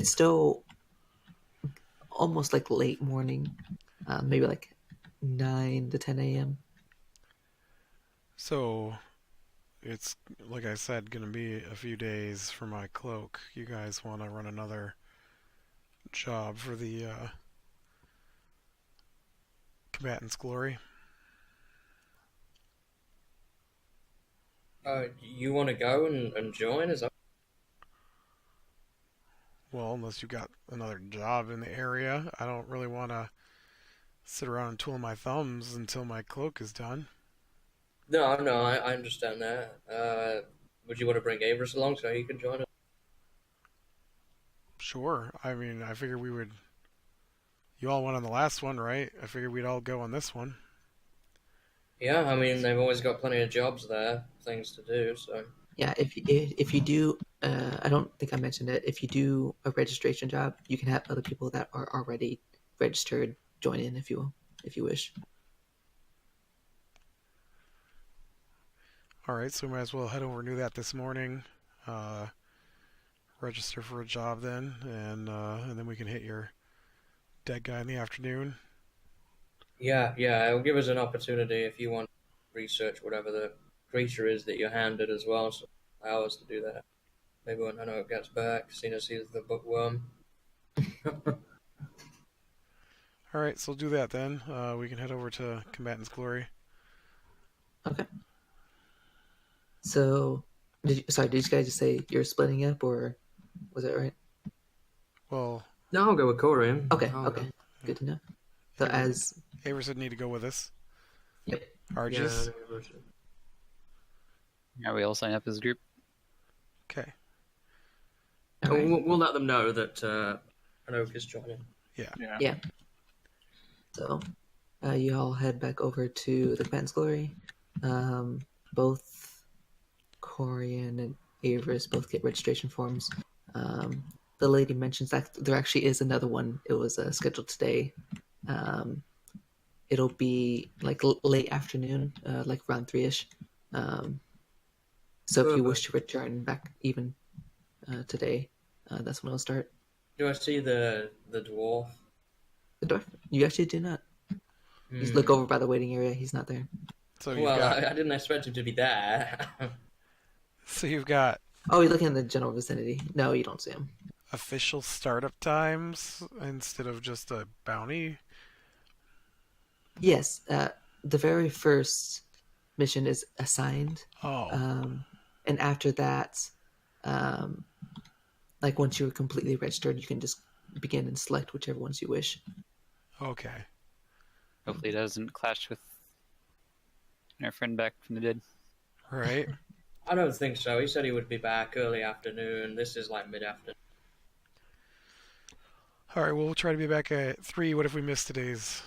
It's still almost like late morning, maybe like 9 to 10 a.m. So it's like I said, gonna be a few days for my cloak. You guys want to run another job for the combatant's glory? You want to go and join? Is that? Well, unless you got another job in the area, I don't really want to sit around and twiddle my thumbs until my cloak is done. No, no, I understand that. Would you want to bring Avers along so he can join us? Sure. I mean, I figured we would. You all went on the last one, right? I figured we'd all go on this one. Yeah, I mean they've always got plenty of jobs there, things to do. So Yeah, if you do, I don't think I mentioned it. If you do a registration job, you can have other people that are already registered join in if you wish. All right, so we might as well head over and do that this morning. Uh, Register for a job then, and then we can hit your dead guy in the afternoon. yeah, it'll give us an opportunity if you want to research whatever the creature is that you're handed as well. So allow us to do that. Maybe when I know it gets back, seeing as he's the bookworm. All right, so we'll do that then. We can head over to Combatant's Glory. Okay. So, did you guys just say you're splitting up, or was that right? Well, No, I'll go with Corian. Okay, I'll okay, go. good to know. So Aver, as Avers would need to go with us. yep, Yeah, Argus. Yeah, we all sign up as a group. Okay. all right, we'll let them know that Anoke is joining. Yeah. yeah. So, you all head back over to the Command's Glory. Both Corian and Avers both get registration forms. The lady mentions that there actually is another one. It was scheduled today. Um, it'll be like late afternoon, like around 3ish. So if you wish to return back even today, that's when it'll start. Do I see the dwarf? The dwarf, you actually do not. You just look Hmm. over by the waiting area. He's not there. So you've Well, got I didn't expect him to be there. so you've got Oh, you're looking in the general vicinity. No, you don't see him. official startup times instead of just a bounty. Yes, the very first mission is assigned, Oh, and after that, um, like once you're completely registered, you can just begin and select whichever ones you wish. okay. Hopefully, it doesn't clash with our friend back from the dead. Right. I don't think so. He said he would be back early afternoon. This is like mid-afternoon. All right. Well, we'll try to be back at 3. What if we miss today's?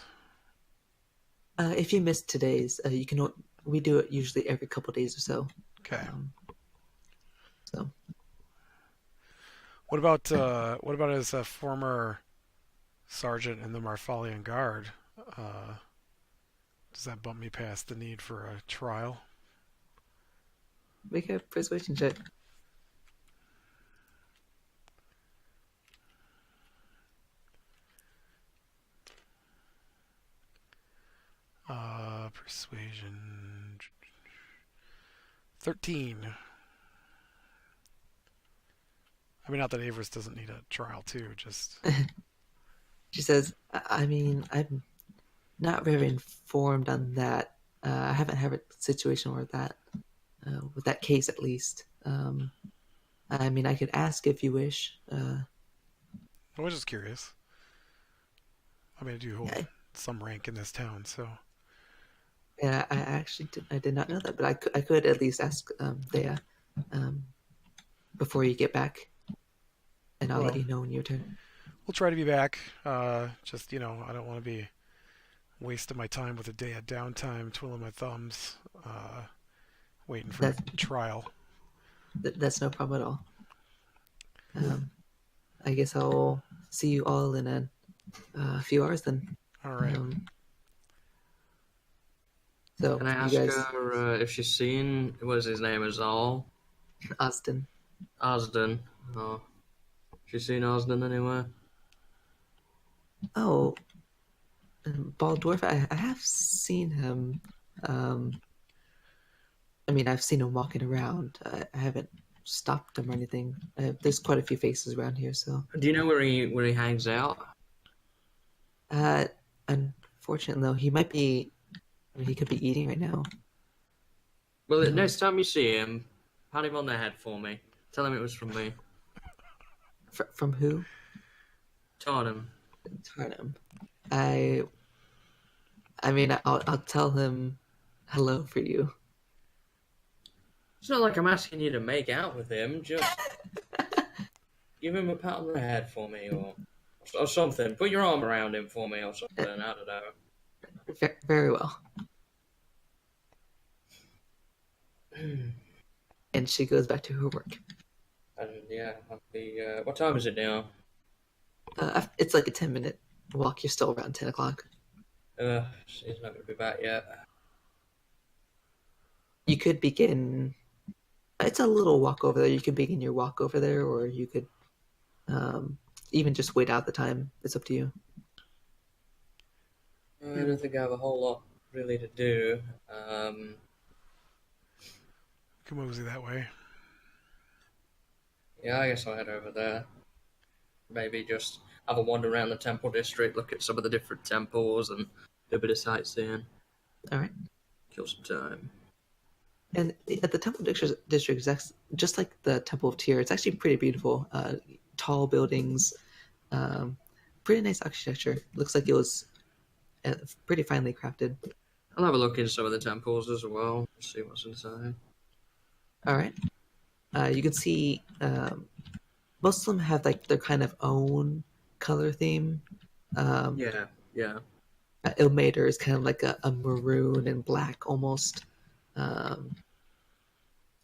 If you missed today's, you can. We do it usually every couple days or so. Okay. So what about as a former sergeant in the Marfalian Guard? Uh, does that bump me past the need for a trial? make a persuasion check. Persuasion 13. I mean, not that Avers doesn't need a trial too. Just She says, I mean, I'm not very informed on that. I haven't had a situation where that, with that case at least. I mean, I could ask if you wish. I was just curious. I mean, I do hold Yeah, some rank in this town, so yeah, I did not know that, but I could at least ask Thea um, before you get back, and I'll let well, you know when you return. we'll try to be back. Just I don't want to be wasting my time with a day of downtime, twiddling my thumbs, waiting for a That, trial. that's no problem at all. I guess I'll see you all in a few hours then. All right. So Can I you ask guys, her if she's seen what is his name? Azal Austin. Asden. Oh, She seen Osden anywhere? Oh, Bald Dwarf. I have seen him. Um, I mean, I've seen him walking around. I haven't stopped him or anything. There's quite a few faces around here, so. Do you know where he hangs out? Uh, Unfortunately, though, he might be. I mean, he could be eating right now. Well, No. next time you see him, pat him on the head for me. Tell him it was from me. From who? Tarnum. Tarnum. I mean, I'll tell him hello for you. It's not like I'm asking you to make out with him. Just give him a pat on the head for me, or something. Put your arm around him for me, or something. I don't know. Very well. And she goes back to her work. And yeah, I'll be. What time is it now? It's like a 10-minute walk. You're still around 10 o'clock. She's not going to be back yet. You could begin. It's a little walk over there. You could begin your walk over there, or you could even just wait out the time. It's up to you. I don't think I have a whole lot really to do. Come mosey that way. Yeah, I guess I'll head over there. Maybe just have a wander around the temple district, look at some of the different temples, and do a bit of sightseeing. All right. Kill some time. And at the Temple District, is just like the Temple of Tyr. It's actually pretty beautiful. Tall buildings, pretty nice architecture. Looks like it was pretty finely crafted. I'll have a look into some of the temples as well, see what's inside. All right. You can see most of them have like their kind of own color theme. Yeah. Ilmater is kind of like a maroon and black almost.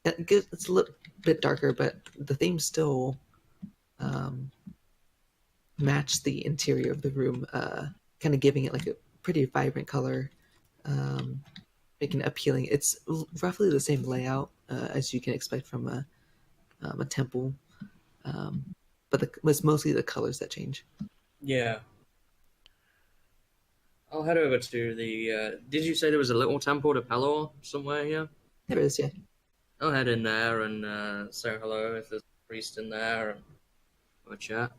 It's a little bit darker, but the theme still match the interior of the room, kind of giving it like a pretty vibrant color, making it appealing. It's roughly the same layout as you can expect from a temple, but it's mostly the colors that change. Yeah. I'll head over to the. Did you say there was a little temple to Pelor somewhere here? There it is, yeah. I'll head in there and say hello if there's a priest in there and have a chat.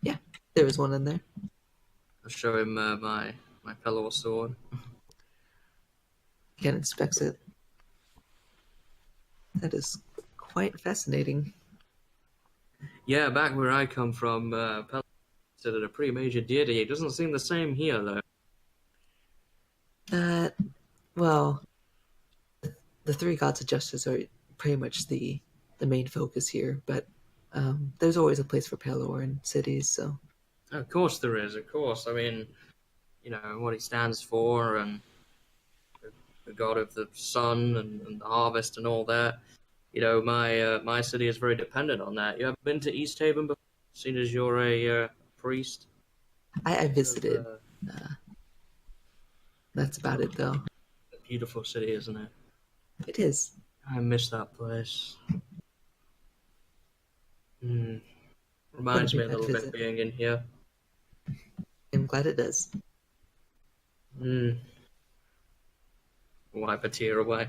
Yeah, there is one in there. I'll show him my Pelor sword. Again, inspects it. That is quite fascinating. Yeah, back where I come from, Pelor is considered a pretty major deity. It doesn't seem the same here, though. Well, the three gods of justice are pretty much the main focus here, but there's always a place for Pelor in cities, so. Of course there is, of course. I mean, you know, what he stands for and the god of the sun and the harvest and all that. You know, my city is very dependent on that. You ever been to East Haven before, seeing as you're a priest? I visited. That's about it, though. A beautiful city, isn't it? It is. I miss that place. Reminds me a little bit being in here. I'm glad it does. Wipe a tear away.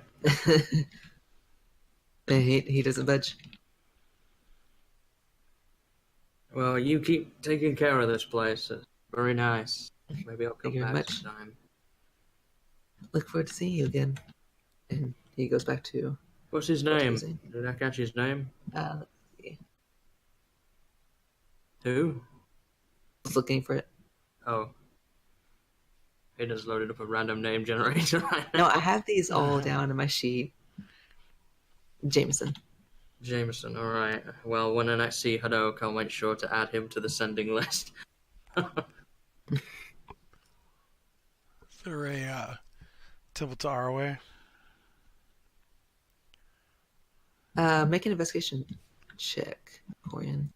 He doesn't budge. Well, you keep taking care of this place. It's very nice. Maybe I'll come back sometime. Look forward to seeing you again. And he goes back to... What's his name? Did I catch his name? Let's see. Who? I was looking for it. Oh. He just loaded up a random name generator right now. No, I have these all down in my sheet. Jameson. Jameson, alright. Well, when I next see Hadok, I'll make sure to add him to the sending list. Is there a temple to our way? Make an investigation check, Corian.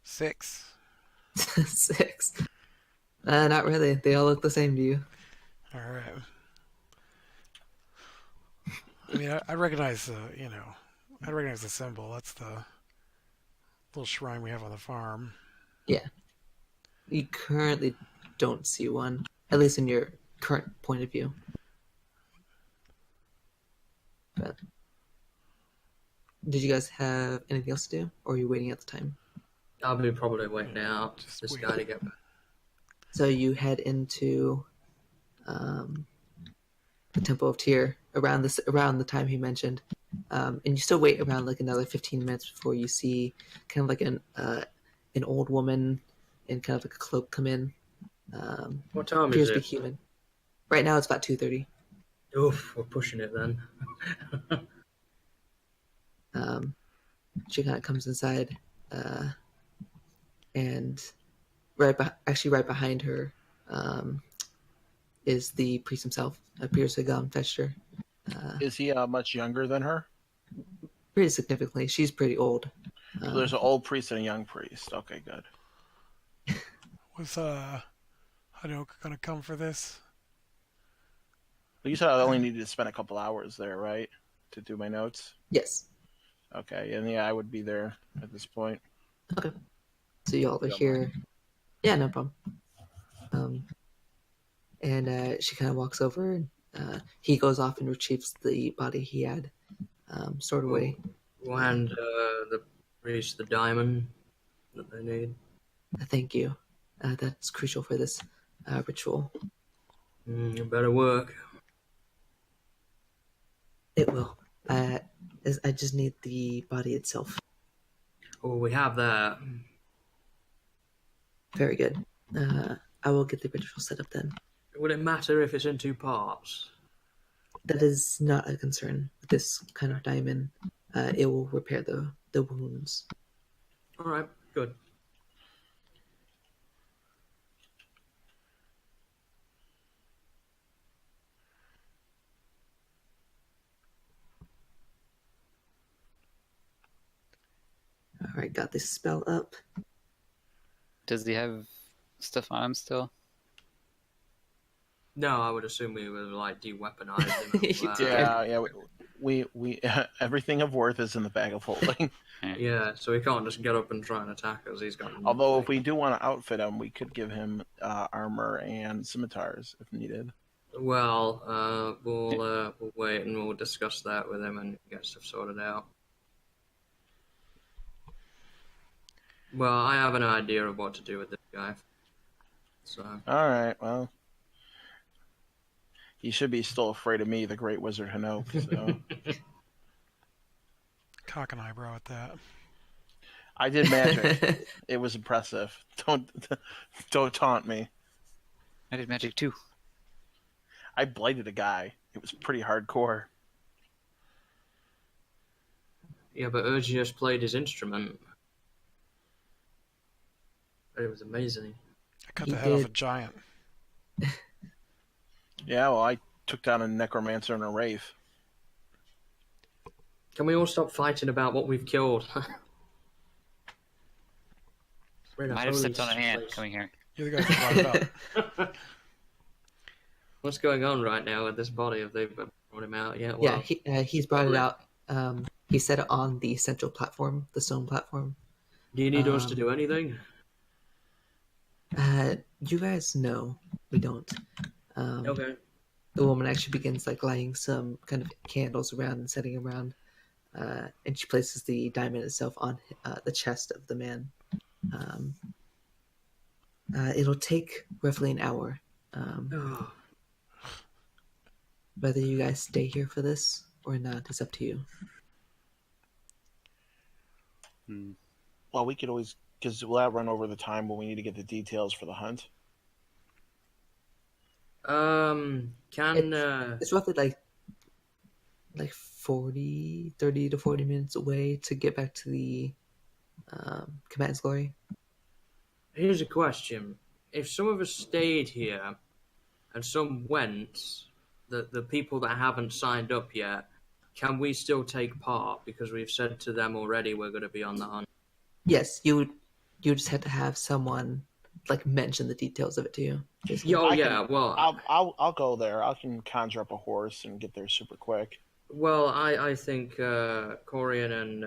Six. 6. Not really. They all look the same to you. All right. I mean, I recognize I recognize the symbol. That's the little shrine we have on the farm. Yeah. You currently don't see one, at least in your current point of view. But did you guys have anything else to do, or are you waiting at the time? I'll be probably waiting out Just this wait. guy to get back. So you head into the Temple of Tyr around the time he mentioned, and you still wait around like another 15 minutes before you see kind of like an old woman in kind of like a cloak come in. What time Appears is to be it? human. Right now it's about 2:30. Oof, we're pushing it then. She kind of comes inside, and actually right behind her is the priest himself. Appears to have gone fetched her Is he much younger than her? pretty significantly. She's pretty old. So there's an old priest and a young priest. Okay, good. Was Hanoka gonna come for this? Well, you said I only needed to spend a couple hours there, right? To do my notes? Yes. Okay, and yeah, I would be there at this point. Okay. So y'all are Don't here. mind. Yeah, no problem. And she kind of walks over, and he goes off and retrieves the body he had stored away. We'll hand the priest the diamond that they need. Thank you. That's crucial for this ritual. It better work. It will. I just need the body itself. Oh, we have that. Very good. I will get the ritual set up then. Would it matter if it's in two parts? That is not a concern with this kind of diamond. It will repair the wounds. All right, good. All right, got this spell up. Does he have stuff on him still? No, I would assume we would like de-weaponize him. and all that. Yeah. We everything of worth is in the bag of holding. Yeah, so he can't just get up and try and attack us. He's got. Although, if we do want to outfit him, we could give him armor and scimitars if needed. Well, we'll wait and we'll discuss that with him and get stuff sorted out. Well, I have an idea of what to do with this guy. So. All right, well, he should be still afraid of me, the Great Wizard Hanope. So Cock an eyebrow at that. I did magic. It was impressive. Don't taunt me. I did magic too. I blighted a guy. It was pretty hardcore. Yeah, but Urgius played his instrument. It was amazing. I cut He the head off a did. giant. Yeah, well, I took down a necromancer and a wraith. Can we all stop fighting about what we've killed? Might have stepped on an ant coming here. You're the guy who brought it up. What's going on right now with this body? Have they brought him out yet? Yeah, Well, he's brought it out. He set it on the central platform, the stone platform. do you need us to do anything? You guys know we don't. Okay. The woman actually begins like lighting some kind of candles around and setting around, and she places the diamond itself on the chest of the man. It'll take roughly an hour. Oh, Whether you guys stay here for this or not is up to you. Well, we could always, because we'll have run over the time when we need to get the details for the hunt. It's roughly like 30 to 40 minutes away to get back to the Command's Glory. here's a question: if some of us stayed here and some went, the people that haven't signed up yet, can we still take part? Because we've said to them already we're going to be on the hunt. Yes, you just had to have someone like mention the details of it to you. basically. Yeah, oh, I yeah. can- Well, I'll go there. I can conjure up a horse and get there super quick. Well, I think Corian and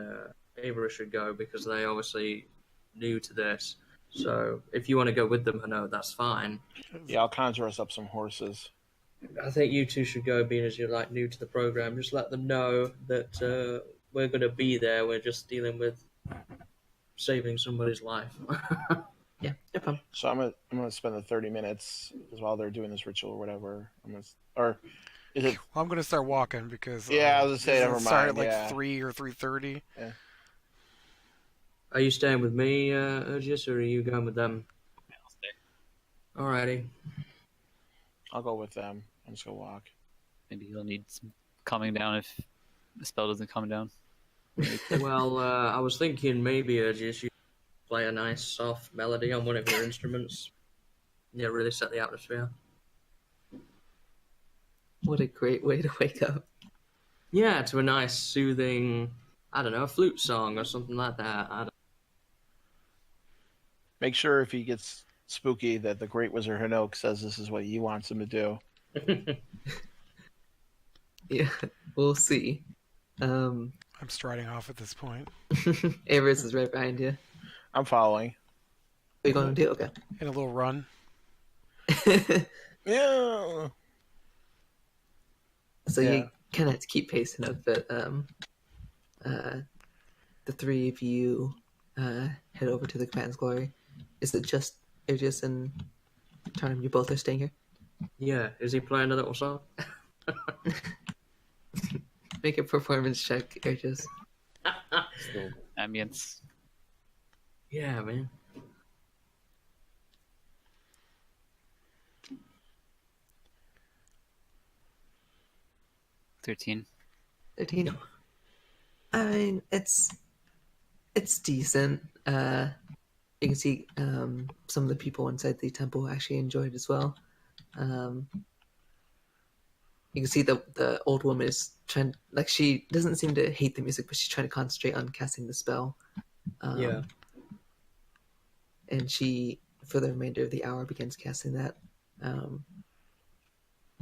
Avery should go because they obviously new to this. So if you want to go with them, I know that's fine. Yeah, I'll conjure us up some horses. I think you two should go, being as you're like new to the program. Just let them know that we're going to be there. We're just dealing with saving somebody's life. Yeah, no problem. So I'm gonna spend the 30 minutes as while they're doing this ritual or whatever. Or is it? Well, I'm gonna start walking because Yeah, I was gonna say, does it never start at mind, like yeah. 3 or 3:30. Yeah. Are you staying with me, Urgis, or are you going with them? I'll stay. Alrighty. I'll go with them. I'm just gonna walk. Maybe you'll need some calming down if the spell doesn't calm down. Well, I was thinking maybe Urgis, you play a nice soft melody on one of your instruments. Yeah, really set the atmosphere. What a great way to wake up. Yeah, to a nice, soothing, I don't know, a flute song or something like that. I Make sure if he gets spooky that the Great Wizard Hinoke says this is what he wants him to do. don't... Yeah, we'll see. I'm striding off at this point. Avers is right behind you. I'm following. What are you going to do? Okay. In a little run. Yeah. So Yeah. you kind of have to keep pacing up, but the three of you head over to the Command's Glory. Is it just Aegis and Tarnum? You both are staying here? Yeah, is he playing a little song? Make a performance check, Aegis. Still ambience. Yeah, man. $13. 13. I mean, it's decent. You can see some of the people inside the temple actually enjoy it as well. You can see the old woman is trying, like, she doesn't seem to hate the music, but she's trying to concentrate on casting the spell. Yeah. And she, for the remainder of the hour, begins casting that.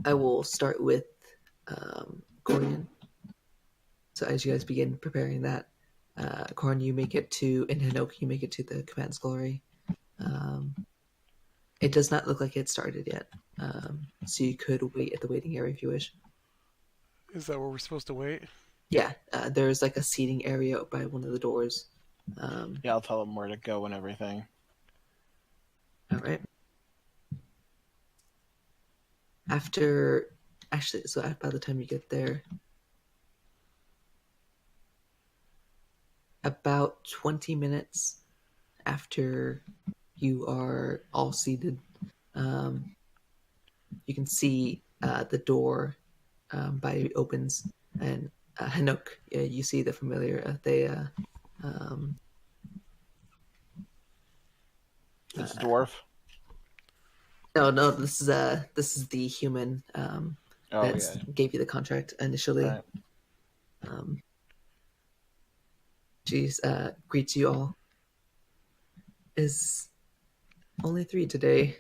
I will start with Corian. So as you guys begin preparing that, Corn, you make it to, and Hinoki, you make it to the Command's Glory. It does not look like it started yet, so you could wait at the waiting area if you wish. Is that where we're supposed to wait? Yeah, there's like a seating area by one of the doors. Yeah, I'll tell them where to go and everything. All right. So by the time you get there, about 20 minutes after you are all seated, you can see the door by opens, and Hanok, you see the familiar Thea. It's a dwarf. No, this is the human that gave you the contract initially. Right. She greets you all. Is only 3 today.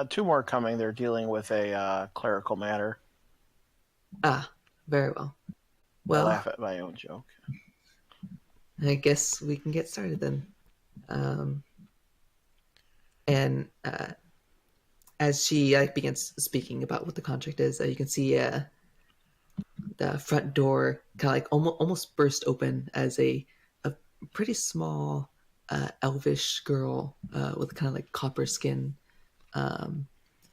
2 more coming. They're dealing with a clerical matter. Ah, very well. I Well, laugh at my own joke. I guess we can get started then. And as she begins speaking about what the contract is, you can see the front door kind of like almost burst open as a pretty small elvish girl with kind of like copper skin and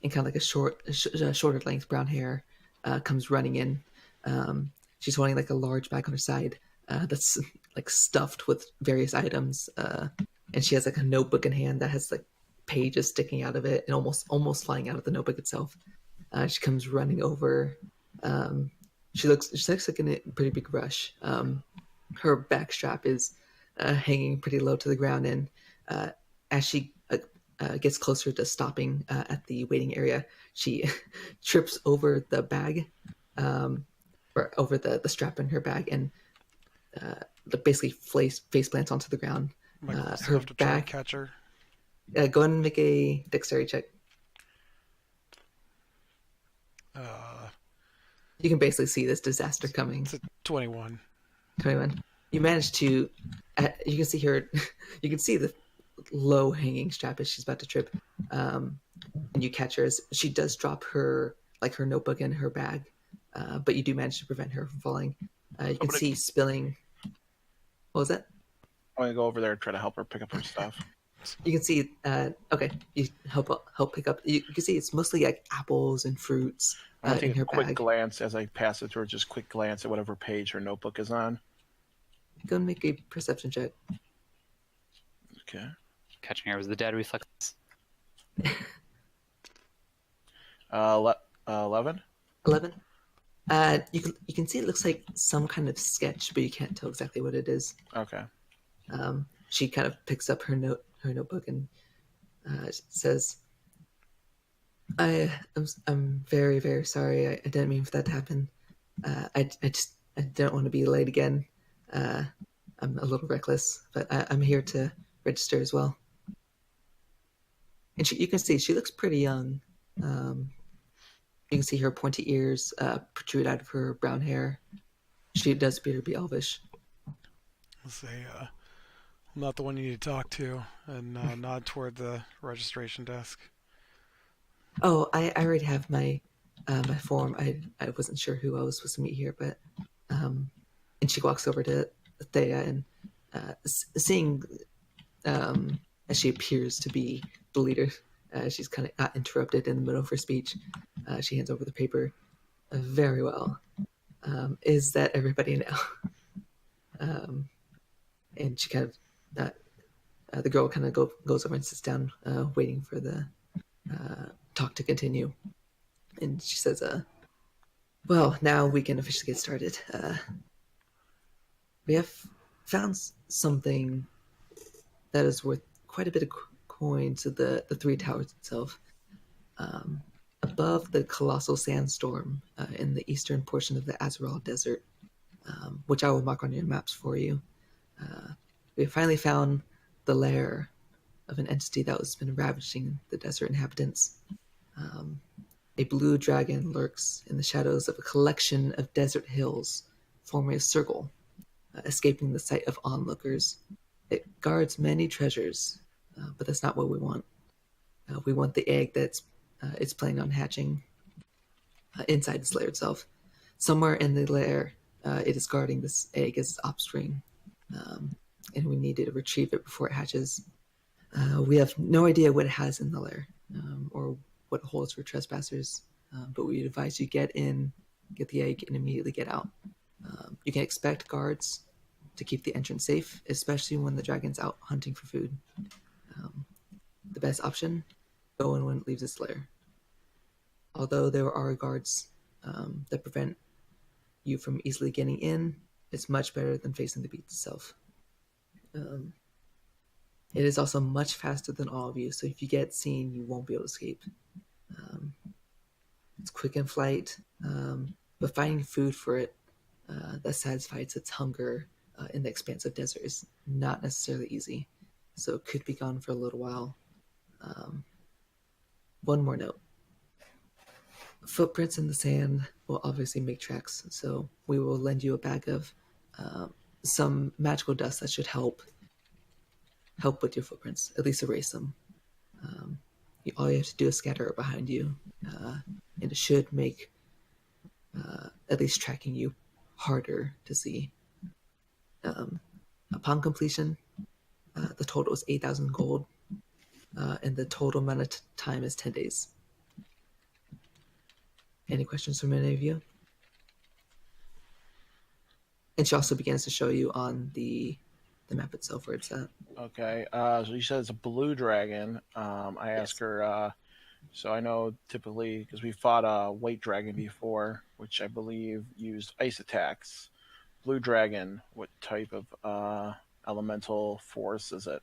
kind of like a shorter length brown hair comes running in. She's holding like a large bag on her side that's like stuffed with various items, and she has like a notebook in hand that has like pages sticking out of it and almost flying out of the notebook itself. She comes running over. She looks like in a pretty big rush. Her back strap is hanging pretty low to the ground, and as she gets closer to stopping at the waiting area, she trips over the bag, or over the strap in her bag, and basically face plants onto the ground. Am I close Her enough to try back. to catch her? Go ahead and make a dexterity check. You can basically see this disaster coming. It's a 21. 21. You manage to. You can see her. You can see the low hanging strap as she's about to trip, and you catch her as she does drop her notebook and her bag, but you do manage to prevent her from falling. You can see spilling. What was that? I'm gonna go over there and try to help her pick up her stuff. You can see. Okay, you help pick up. You can see it's mostly like apples and fruits I'm gonna in take a her quick bag. glance as I pass it to her. Just quick glance at whatever page her notebook is on. Go and make a perception check. Okay. Catching her was the dead reflex. 11. 11. You can see it looks like some kind of sketch, but you can't tell exactly what it is. Okay. She kind of picks up her notebook and says, I'm very, very sorry. I didn't mean for that to happen. I don't want to be late again. I'm a little reckless, but I'm here to register as well. And you can see she looks pretty young. You can see her pointy ears protrude out of her brown hair. She does appear to be elvish. I'll say, I'm not the one you need to talk to, and nod toward the registration desk. Oh, I already have my my form. I wasn't sure who I was supposed to meet here, but and she walks over to Thea and seeing as she appears to be the leader, she's kind of got interrupted in the middle of her speech. She hands over the paper. Very well. Is that everybody now? And she kind of the girl kind of goes over and sits down, waiting for the talk to continue. And she says, well, now we can officially get started. We have found something that is worth quite a bit of coin to the three towers itself. Above the colossal sandstorm in the eastern portion of the Azeral Desert, which I will mark on your maps for you, we have finally found the lair of an entity that has been ravaging the desert inhabitants. A blue dragon lurks in the shadows of a collection of desert hills, forming a circle, escaping the sight of onlookers. It guards many treasures, but that's not what we want. We want the egg that's it's planning on hatching inside this lair itself. Somewhere in the lair, it is guarding this egg as its offspring, and we need to retrieve it before it hatches. We have no idea what it has in the lair, or what it holds for trespassers, but we advise you get in, get the egg, and immediately get out. You can expect guards to keep the entrance safe, especially when the dragon's out hunting for food. The best option, go in when it leaves its lair. Although there are guards that prevent you from easily getting in, it's much better than facing the beast itself. It is also much faster than all of you, so if you get seen, you won't be able to escape. It's quick in flight, but finding food for it that satisfies its hunger in the expansive desert is not necessarily easy, so it could be gone for a little while. One more note. Footprints in the sand will obviously make tracks, so we will lend you a bag of some magical dust that should help with your footprints, at least erase them. All you have to do is scatter it behind you, and it should make at least tracking you harder to see. Upon completion, the total is 8,000 gold, and the total amount of time is 10 days. Any questions from any of you? And she also begins to show you on the map itself where it's at. Okay. So you said it's a blue dragon. I asked her. So I know typically because we fought a white dragon before, which I believe used ice attacks. Blue dragon. What type of elemental force is it?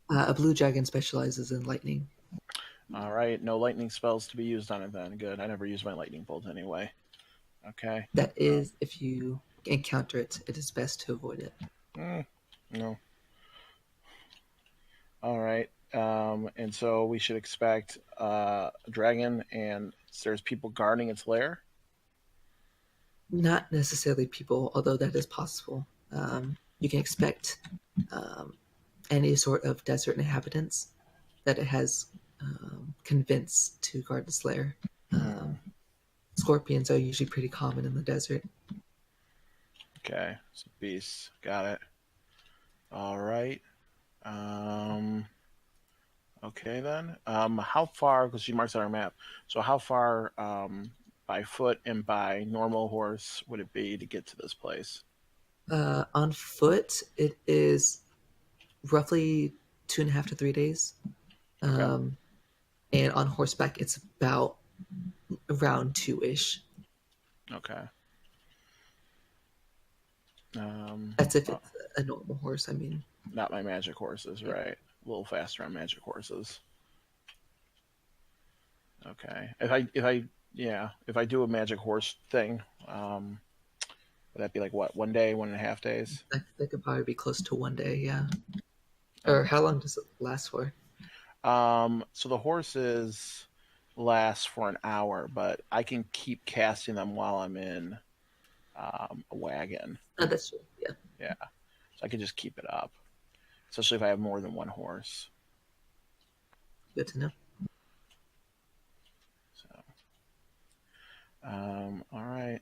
A blue dragon specializes in lightning. All right. No lightning spells to be used on it then. Good. I never use my lightning bolt anyway. Okay. That is, if you encounter it, it is best to avoid it. No. All right. And so we should expect a dragon, and there's people guarding its lair. Not necessarily people, although that is possible. You can expect any sort of desert inhabitants that it has convinced to guard the Slayer. Scorpions are usually pretty common in the desert. Okay, so beasts. Got it. All right. Okay then. How far? Because she marks on our map. So how far by foot and by normal horse would it be to get to this place? On foot, it is roughly 2.5 to 3 days. Okay. And on horseback, it's about around 2-ish. Okay. That's if it's a normal horse, I mean. Not my magic horses, Yeah. right? A little faster on magic horses. Okay. If I do a magic horse thing, would that be like what, 1 day, 1.5 days? That could probably be close to 1 day, yeah. Or how long does it last for? So the horses last for an hour, but I can keep casting them while I'm in a wagon. Oh, that's true, yeah. Yeah. So I can just keep it up, especially if I have more than one horse. Good to know. So, all right.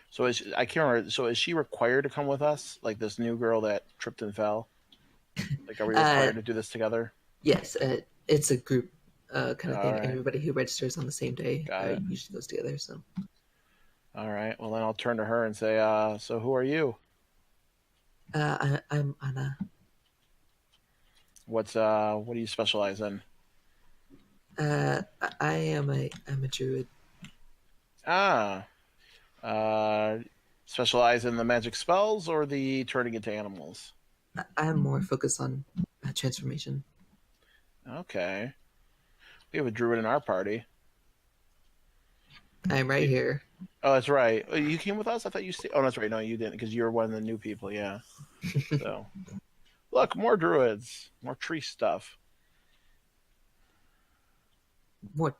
So I can't remember. So is she required to come with us? Like this new girl that tripped and fell? Like, are we required to do this together? Yes, it's a group kind of All thing. right. Everybody who registers on the same day Got it. usually goes together. So, all right. Well, then I'll turn to her and say, "So who are you? I'm Anna. What do you specialize in?" I'm a druid. Ah, specialize in the magic spells or the turning into animals? I'm more focused on transformation. Okay. We have a druid in our party. I'm right here. Oh, that's right. Oh, you came with us? I thought you stayed. Oh, that's right. No, you didn't, because you're one of the new people. Yeah. So, look, more druids, more tree stuff. More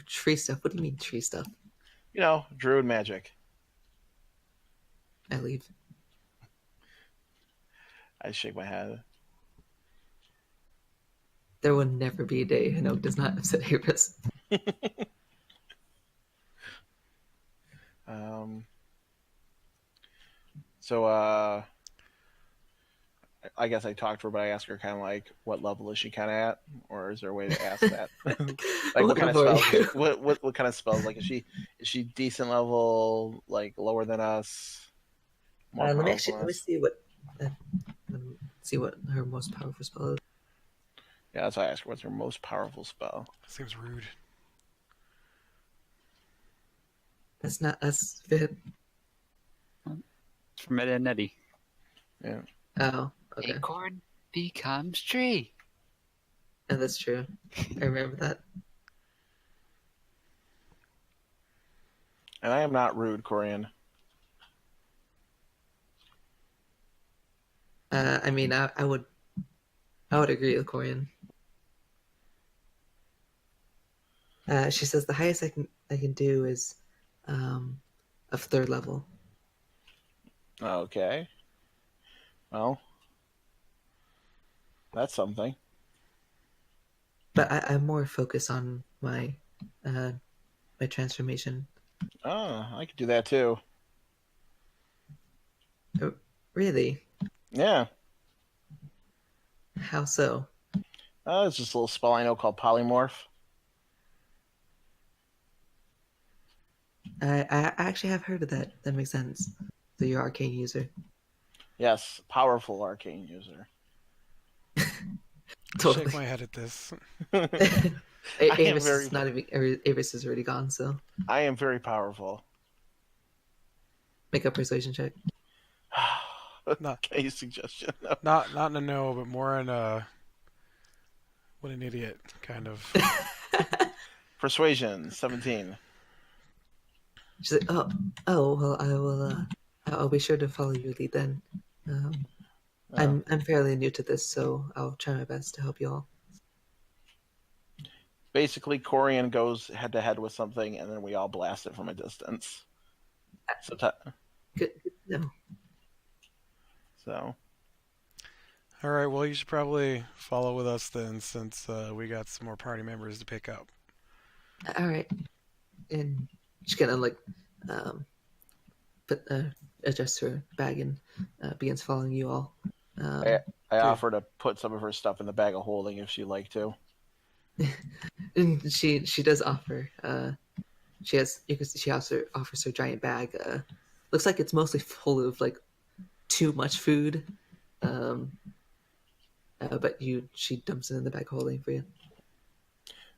tree stuff. What do you mean tree stuff? You know, druid magic. I leave. I shake my head. There will never be a day Hinoke does not upset Hubris. So, I guess I talked to her, but I asked her kind of like, what level is she kind of at, or is there a way to ask that? Like, what kind of spells? What kind of spells? Like, is she decent level? Like, lower than us? Let me see what her most powerful spell is. Yeah, that's why I asked her. What's her most powerful spell? Seems rude. That's fit. It's from Ed and Eddie. Yeah. Oh, okay. Acorn becomes tree. Yeah, that's true. I remember that. And I am not rude, Corian. I mean, I would agree with Corian. She says the highest I can do is of 3rd level. Okay. Well, that's something. But I'm more focused on my my transformation. Oh, I could do that too. Oh, really? Yeah. How so? It's just a little spell I know called polymorph. I actually have heard of that. That makes sense. So you're arcane user. Yes, powerful arcane user. Totally. Shake my head at this. Avis is not even. Avis is already gone. So I am very powerful. make a persuasion check. Not Any suggestion? No. not in a no, but more in a what an idiot kind of. Persuasion 17. She's like, oh, well, I will. I'll be sure to follow your lead then. I'm fairly new to this, so I'll try my best to help you all. basically Corian goes head to head with something, and then we all blast it from a distance. So, Good to know. so All right, well, you should probably follow with us then, since we got some more party members to pick up. All right, and she's gonna like put adjust her bag and begins following you all. I offer to put some of her stuff in the bag of holding if she'd like to. And she does offer. She also offers her giant bag. Looks like it's mostly full of like too much food. But she dumps it in the bag holding for you.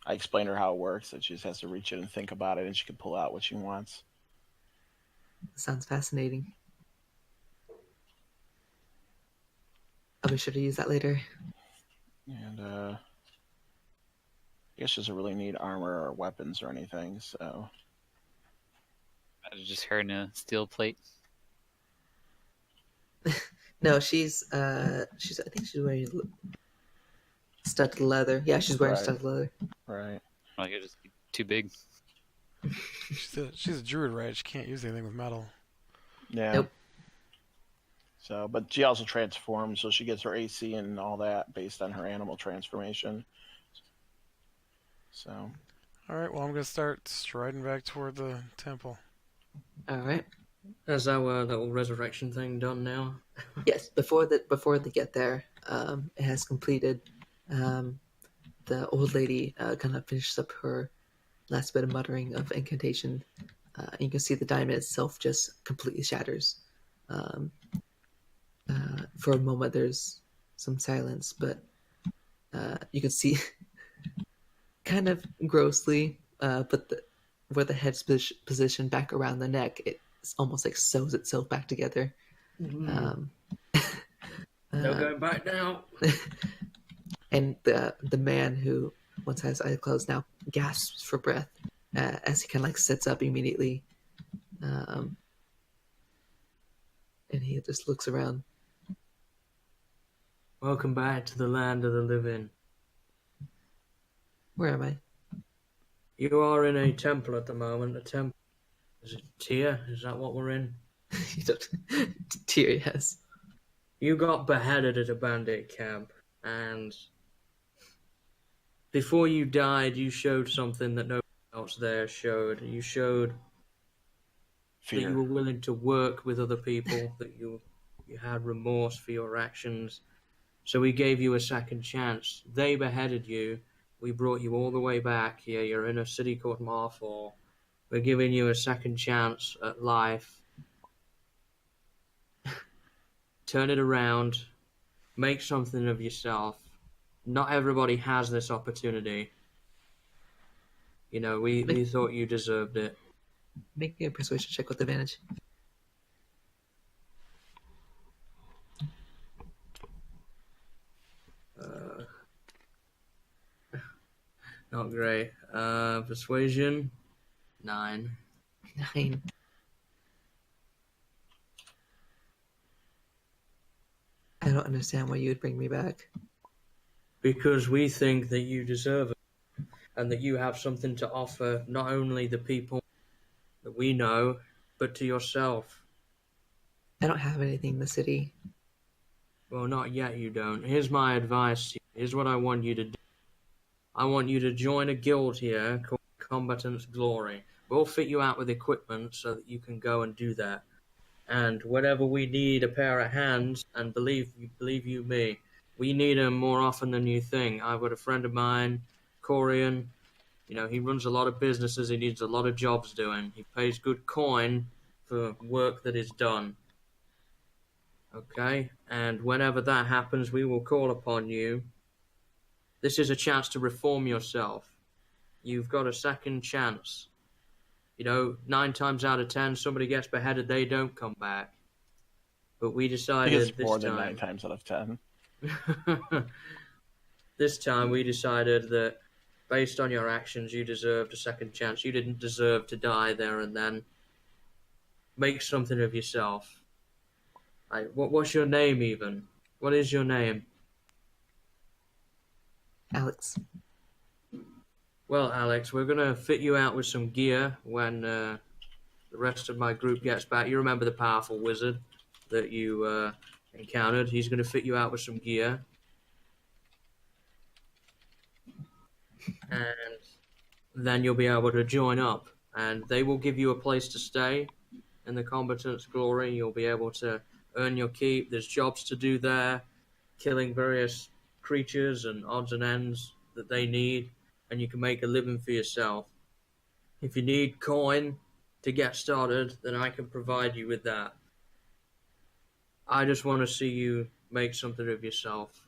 I explain to her how it works, that she just has to reach in and think about it, and she can pull out what she wants. Sounds fascinating. I'll be sure to use that later. And I guess she doesn't really need armor or weapons or anything, so. Just her in a steel plate. No, she's I think she's wearing studded leather. Yeah, she's wearing Right. studded leather. Right. Like it just be too big. She's a druid, right? She can't use anything with metal. Yeah. Nope. So, but she also transforms, so she gets her AC and all that based on her animal transformation. So. All right, well, I'm going to start striding back toward the temple. All right. Is our little resurrection thing done now? Yes. Before they get there, it has completed. The old lady kind of finishes up her last bit of muttering of incantation. You can see the diamond itself just completely shatters. For a moment, there's some silence, but you can see kind of grossly, but where the head's positioned back around the neck, it's almost like sews itself back together. No going back now. And the man who once has eyes closed now gasps for breath as he kind of like sits up immediately, and he just looks around. Welcome back to the land of the living. Where am I? You are in a temple at the moment. A temple. Is it Tyr? Is that what we're in? You don't. Tyr, yes. You got beheaded at a bandit camp, and before you died, you showed something that nobody else there showed. You showed that you were Fear. willing to work with other people, that you had remorse for your actions. So we gave you a second chance. They beheaded you. We brought you all the way back here. You're in a city called Marfor. We're giving you a second chance at life. Turn it around. Make something of yourself. Not everybody has this opportunity. You know, we thought you deserved it. Make me a persuasion check with advantage. Not great. Persuasion, 9. 9. I don't understand why you would bring me back. Because we think that you deserve it, and that you have something to offer not only the people that we know, but to yourself. I don't have anything in the city. Well, not yet you don't. Here's my advice. Here's what I want you to do. I want you to join a guild here called Combatant's Glory. We'll fit you out with equipment so that you can go and do that. And whenever we need a pair of hands, and believe you me, we need them more often than you think. I've got a friend of mine, Corian. You know, he runs a lot of businesses. He needs a lot of jobs doing. He pays good coin for work that is done. Okay? And whenever that happens, we will call upon you. This is a chance to reform yourself. You've got a second chance. You know, 9 times out of 10, somebody gets beheaded, they don't come back. But we I think decided it's this more than time. 9 times out of 10. This time we decided that based on your actions, you deserved a second chance. You didn't deserve to die there and then. Make something of yourself. What's your name even? What is your name? Alex. Well, Alex, we're gonna fit you out with some gear when the rest of my group gets back. You remember the powerful wizard that you encountered? He's gonna fit you out with some gear, and then you'll be able to join up. And they will give you a place to stay in the combatant's glory. You'll be able to earn your keep. There's jobs to do there, killing various creatures and odds and ends that they need, and you can make a living for yourself. If you need coin to get started, then I can provide you with that. I just want to see you make something of yourself.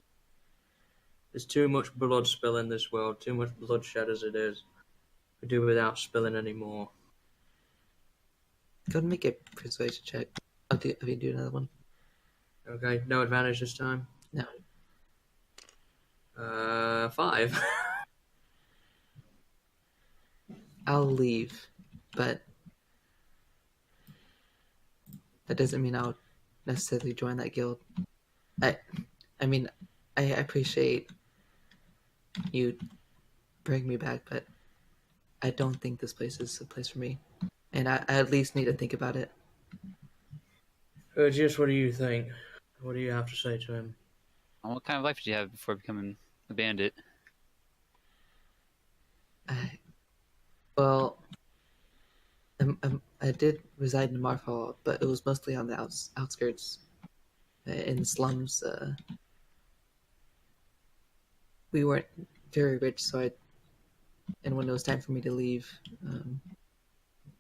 There's too much blood spill in this world, too much bloodshed as it is. We do without spilling anymore. Go and make a persuasion check. I'll do another one. Okay, no advantage this time? No. 5. I'll leave, but that doesn't mean I'll necessarily join that guild. I mean, I appreciate you bring me back, but I don't think this place is a place for me. And I at least need to think about it. Just what do you think? What do you have to say to him? What kind of life did you have before becoming a bandit? Well, I did reside in Marfall, but it was mostly on the outskirts, in the slums. We weren't very rich, so and when it was time for me to leave,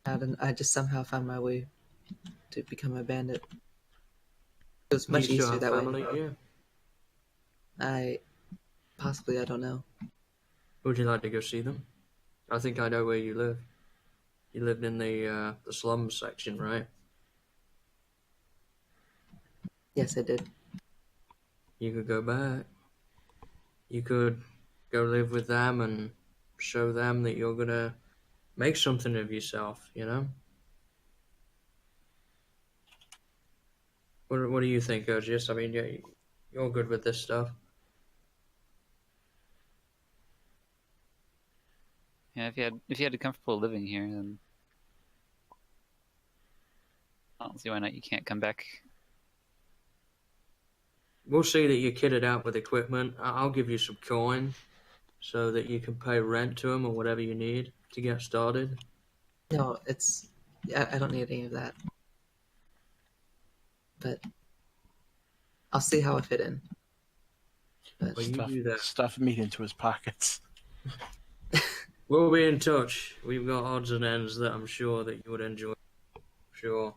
I just somehow found my way to become a bandit. It was much You still easier have that family way. here? I don't know. Would you like to go see them? I think I know where you live. You lived in the slums section, right? Yes, I did. You could go back. You could go live with them and show them that you're gonna make something of yourself, you know? What do you think, Urgius? I mean, you're good with this stuff. Yeah, if you had a comfortable living here, then I don't see why not. You can't come back. We'll see that you're kitted out with equipment. I'll give you some coin so that you can pay rent to them or whatever you need to get started. No, I don't need any of that. But I'll see how I fit in. But Well, you do that. Stuff meat into his pockets. We'll be in touch. We've got odds and ends that I'm sure that you would enjoy. Sure.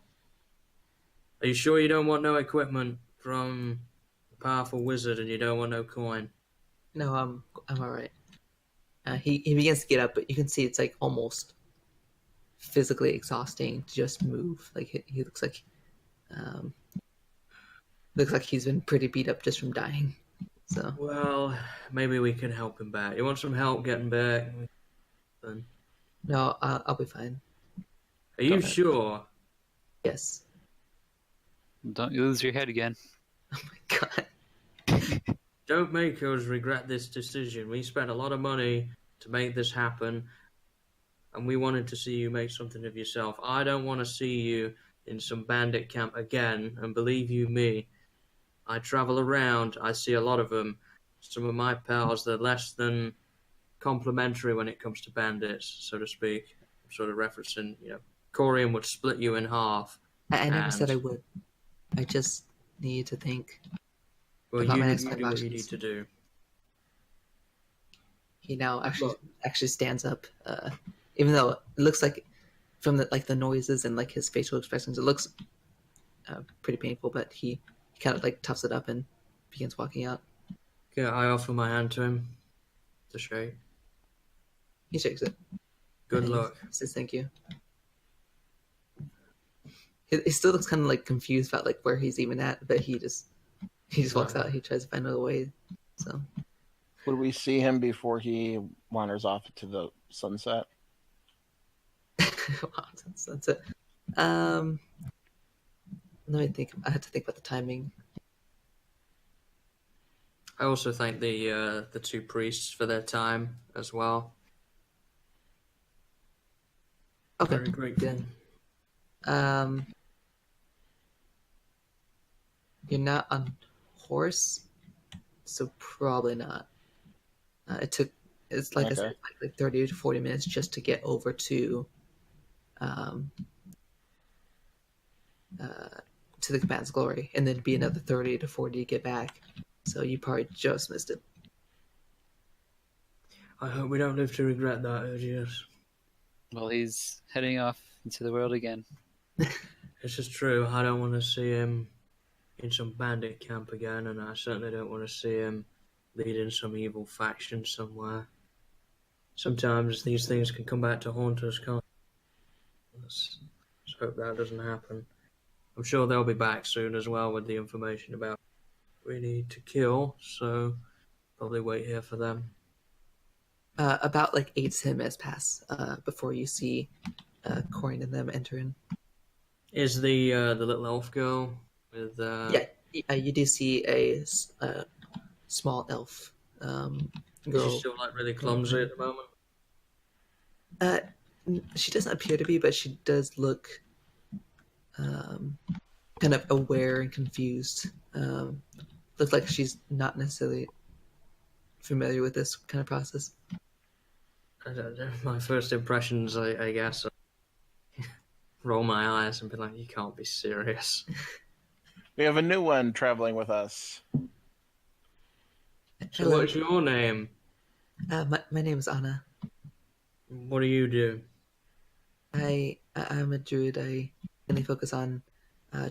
Are you sure you don't want no equipment from a powerful wizard and you don't want no coin? no, I'm all right. He begins to get up, but you can see it's like almost physically exhausting to just move. Like he looks like he's been pretty beat up just from dying. So Well, maybe we can help him back. You want some help getting back? Then no, I'll be fine. are you sure? Yes. Don't lose your head again. Oh my god. Don't make us regret this decision. We spent a lot of money to make this happen, and we wanted to see you make something of yourself. I don't want to see you in some bandit camp again, and believe you me, I travel around, I see a lot of them. Some of my pals, they're less than complimentary when it comes to bandits, so to speak. I'm sort of referencing, Corian would split you in half. I never said I would. I just need to think. Well, about you my do what you need to do. He now actually stands up, even though it looks like from the noises and like his facial expressions, it looks pretty painful. But he kind of like toughs it up and begins walking out. Yeah, I offer my hand to him to shake. He shakes it. Good and luck. He says thank you. He still looks kind of like confused about like where he's even at, but he just walks out. He tries to find a way. So would we see him before he wanders off to the sunset? wow, that's it. Let me think. I had to think about the timing. I also thank the two priests for their time as well. Okay. Very grateful. Good. You're not on horse, so probably not. It's like I said, Okay. like 30 to 40 minutes just to get over to the Command's Glory, and then be another 30 to 40 to get back. So you probably just missed it. I hope we don't live to regret that, Urgius. Well, he's heading off into the world again. This is true. I don't want to see him in some bandit camp again, and I certainly don't want to see him leading some evil faction somewhere. Sometimes these things can come back to haunt us, can't they? Let's hope that doesn't happen. I'm sure they'll be back soon as well with the information about we need to kill, so probably wait here for them. About like 8 to 10 minutes pass before you see Corian and them enter in. Is the little elf girl with Yeah, you do see a small elf Is girl. she still like really clumsy at the moment? She doesn't appear to be, but she does look kind of aware and confused. Looks like she's not necessarily familiar with this kind of process. I don't know. My first impressions, I guess, roll my eyes and be like, "You can't be serious." We have a new one traveling with us. So, Hello. what's your name? My name is Anna. What do you do? I'm a druid. I mainly focus on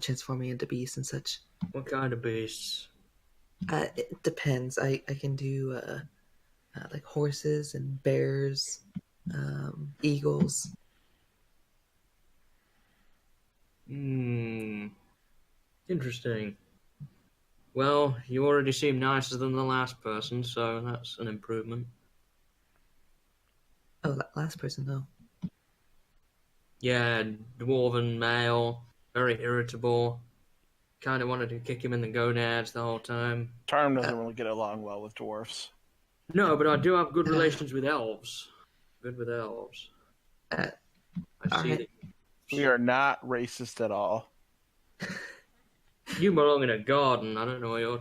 transforming into beasts and such. What kind of beasts? It depends. I can do like horses and bears, eagles. Interesting. Well, you already seem nicer than the last person, so that's an improvement. Oh, last person though. Yeah, dwarven male, very irritable. Kind of wanted to kick him in the gonads the whole time. Tarm doesn't really get along well with dwarfs. No, but I do have good relations with elves. Good with elves. Uh, I see alright. that We are not racist at all. you belong in a garden. I don't know what you're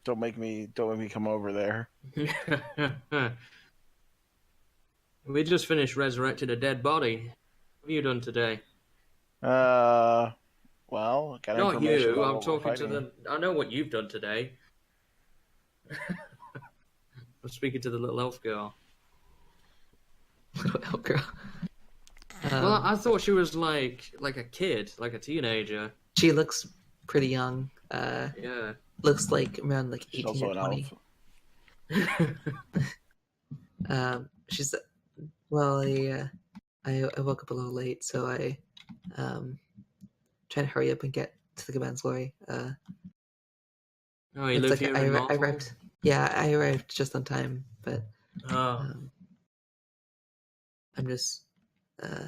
Don't make me come over there. talking. We just finished resurrecting a dead body. What have you done today? Well, got Not information you. about I'm what we're talking to fighting. the. I know what you've done today. I'm speaking to the little elf girl. Little elf girl. Well, I thought she was like a kid, like a teenager. She looks pretty young. Yeah. Looks like around like She's 18 also or an 20. elf. She's well. I woke up a little late, so I trying to hurry up and get to the Command's Glory. Oh, you It's live like here I in Marvel? arrived. Yeah, I arrived just on time, but Oh. I'm just a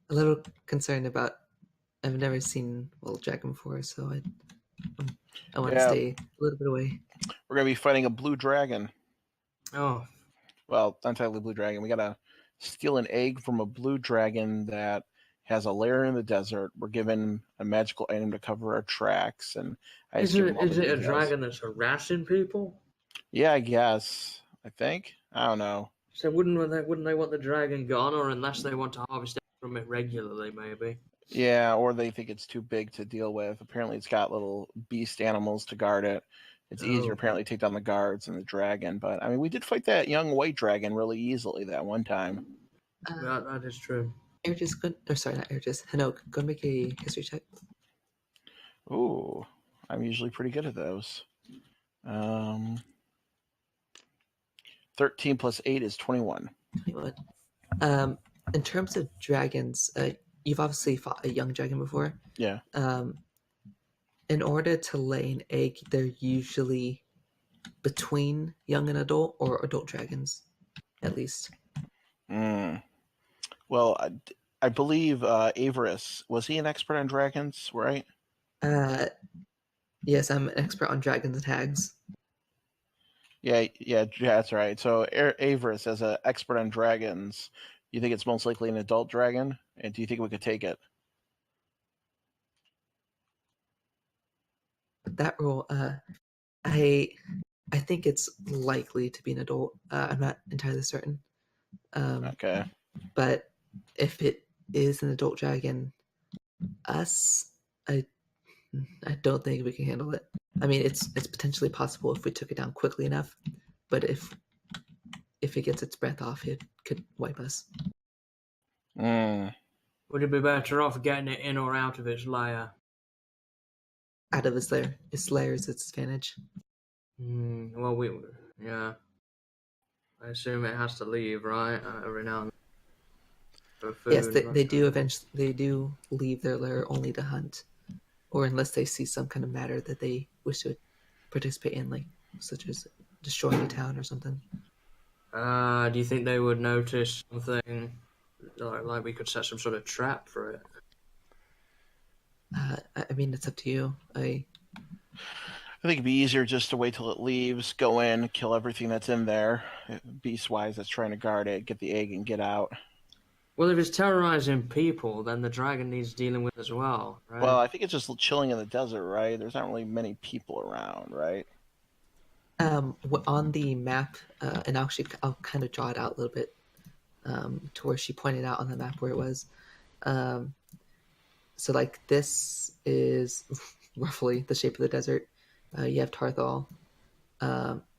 little concerned about. I've never seen Little Dragon before, so I want to Yeah. stay a little bit away. We're gonna be fighting a blue dragon. Oh. Well, not entirely blue dragon. We gotta steal an egg from a blue dragon that has a lair in the desert. We're given a magical item to cover our tracks, and I just Is give it them all the a details. dragon that's harassing people? Yeah, I guess. I think. I don't know. So wouldn't they want the dragon gone, or unless they want to harvest from it regularly, maybe? Yeah, or they think it's too big to deal with. Apparently, it's got little beast animals to guard it. It's easier Oh. apparently to take down the guards and the dragon. But I mean, we did fight that young white dragon really easily that one time. That is true. Airjus, sorry, not Airjus. Hanok, go make a history check. Ooh, I'm usually pretty good at those. 13 plus 8 is 21. 21. In terms of dragons, you've obviously fought a young dragon before. Yeah. In order to lay an egg, they're usually between young and adult, or adult dragons, at least. Well, I believe Avarice, was he an expert on dragons, right? Yes, I'm an expert on dragons and hags. Yeah, that's right. So Avarice, as an expert on dragons, You think it's most likely an adult dragon? And do you think we could take it? That roll, I think it's likely to be an adult. I'm not entirely certain. Okay. But if it is an adult dragon, I don't think we can handle it. I mean, it's potentially possible if we took it down quickly enough, but if it gets its breath off, it could wipe us. Would it be better off getting it in or out of its lair? Out of its lair. Its lair is its advantage. Well, yeah. I assume it has to leave, right? Every now and then. For food. Yes, they do eventually. They do leave their lair only to hunt, or unless they see some kind of matter that they wish to participate in, like such as destroying a town or something. Do you think they would notice something, like we could set some sort of trap for it? I mean, it's up to you. I think it'd be easier just to wait till it leaves, go in, kill everything that's in there, beast-wise that's trying to guard it, get the egg and get out. Well, if it's terrorizing people, then the dragon needs dealing with as well, right? Well, I think it's just chilling in the desert, right? There's not really many people around, right? On the map, and I'll kind of draw it out a little bit to where she pointed out on the map where it was. So, like, this is roughly the shape of the desert. You have Tarthal.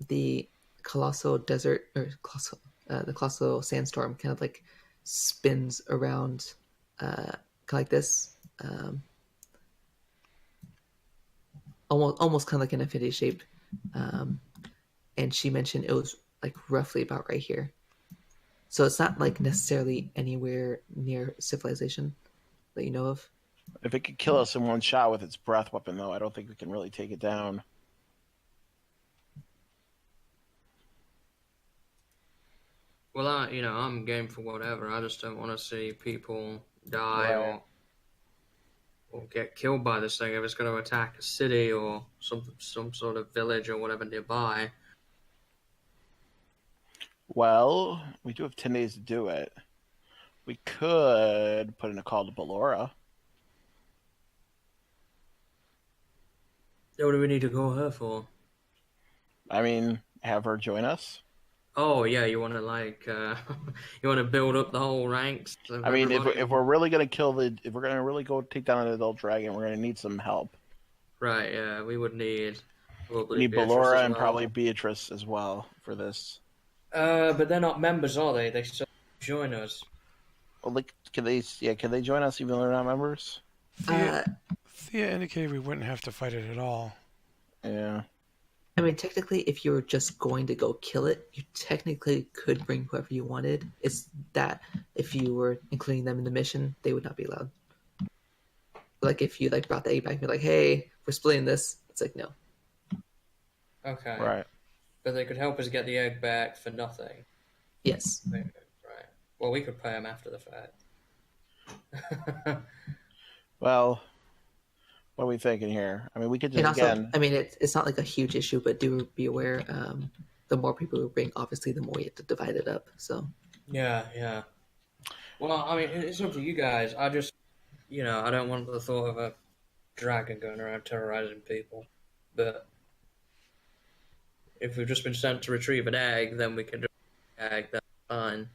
The colossal desert, or the colossal sandstorm kind of like spins around kind of like this. Almost kind of like an infinity shape. And she mentioned it was like roughly about right here. So it's not like necessarily anywhere near civilization that you know of. If it could kill us in one shot with its breath weapon, though, I don't think we can really take it down. Well, I'm game for whatever. I just don't want to see people die Right. or get killed by this thing if it's going to attack a city or some sort of village or whatever nearby. Well, we do have 10 days to do it. We could put in a call to Ballora. What do we need to call her for? I mean, have her join us. Oh yeah, you want to you want to build up the whole ranks. I mean, if we're really gonna if we're gonna really go take down an adult dragon, we're gonna need some help. Right. Yeah, we would need probably We need Beatrice Ballora as and well. probably Beatrice as well for this. But they're not members, are they? They still join us. Well, like, can they join us even though they're not members? Thea indicated we wouldn't have to fight it at all. Yeah. I mean, technically, if you were just going to go kill it, you technically could bring whoever you wanted. It's that if you were including them in the mission, they would not be allowed. Like if you brought the egg back and be like, "Hey, we're splitting this," it's like no. Okay. Right. But they could help us get the egg back for nothing. Yes. Right. Well, we could pay them after the fact. Well, what are we thinking here? I mean, we could just and also, again. I mean, it's not like a huge issue, but do be aware. The more people we bring, obviously, the more you have to divide it up. So. Yeah. Well, I mean, it's up to you guys. I just, I don't want the thought of a dragon going around terrorizing people. But if we've just been sent to retrieve an egg, then we can do an egg. That's fine.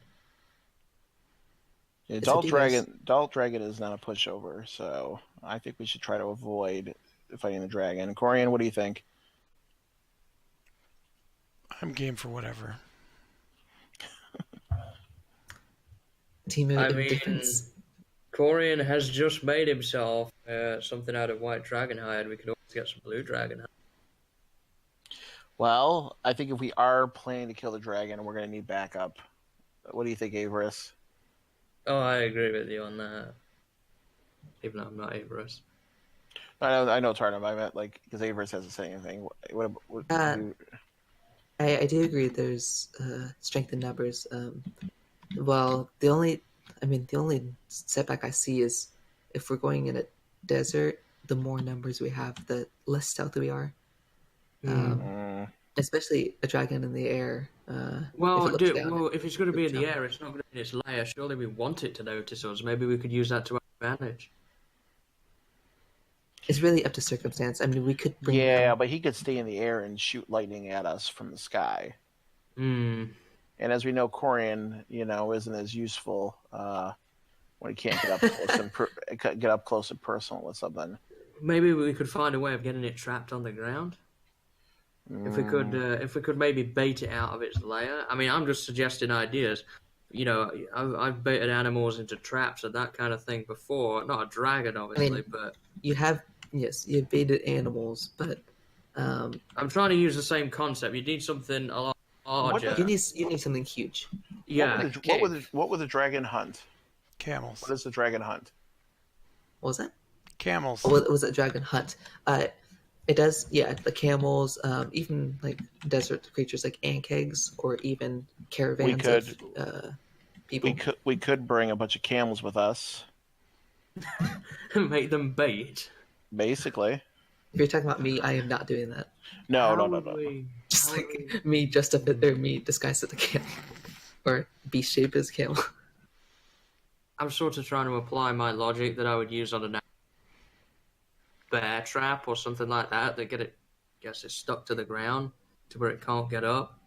Adult dragon is not a pushover, so I think we should try to avoid fighting the dragon. Corian, what do you think? I'm game for whatever. Team of defense. Corian has just made himself something out of white dragon hide. We could always get some blue dragon hide. Well, I think if we are planning to kill the dragon, we're going to need backup. What do you think, Averis? Oh, I agree with you on that. Even though I'm not Averis. I know, Tarnum. I meant because Averis hasn't said anything. I do agree. There's strength in numbers. Well, the only setback I see is if we're going in a desert, the more numbers we have, the less stealthy we are. especially a dragon in the air. Well, if it looks down, if it's going to be in the jump air, out. it's not going to be in its lair. Surely we want it to notice us. Maybe we could use that to our advantage. It's really up to circumstance. I mean, we could bring Yeah, them. but he could stay in the air and shoot lightning at us from the sky. Hmm. And as we know, Corian, isn't as useful when he can't get up close get up close and personal with something. Maybe we could find a way of getting it trapped on the ground. If we could maybe bait it out of its lair. I mean, I'm just suggesting ideas. I've baited animals into traps and that kind of thing before. Not a dragon, obviously, but You have you've baited animals, but I'm trying to use the same concept. You need something a lot larger. you need something huge. Yeah. What would the dragon hunt? Camels. What does the dragon hunt? What was that? Camels. Oh, was it dragon hunt? It does, yeah. The camels, even like desert creatures like ankegs, or even caravans of people. We could bring a bunch of camels with us. Make them bait. Basically. If you're talking about me, I am not doing that. No. Just like me dressed up or me disguised as a camel, or beast shape as a camel. I'm sort of trying to apply my logic that I would use on a bear trap or something like that gets it stuck to the ground to where it can't get up.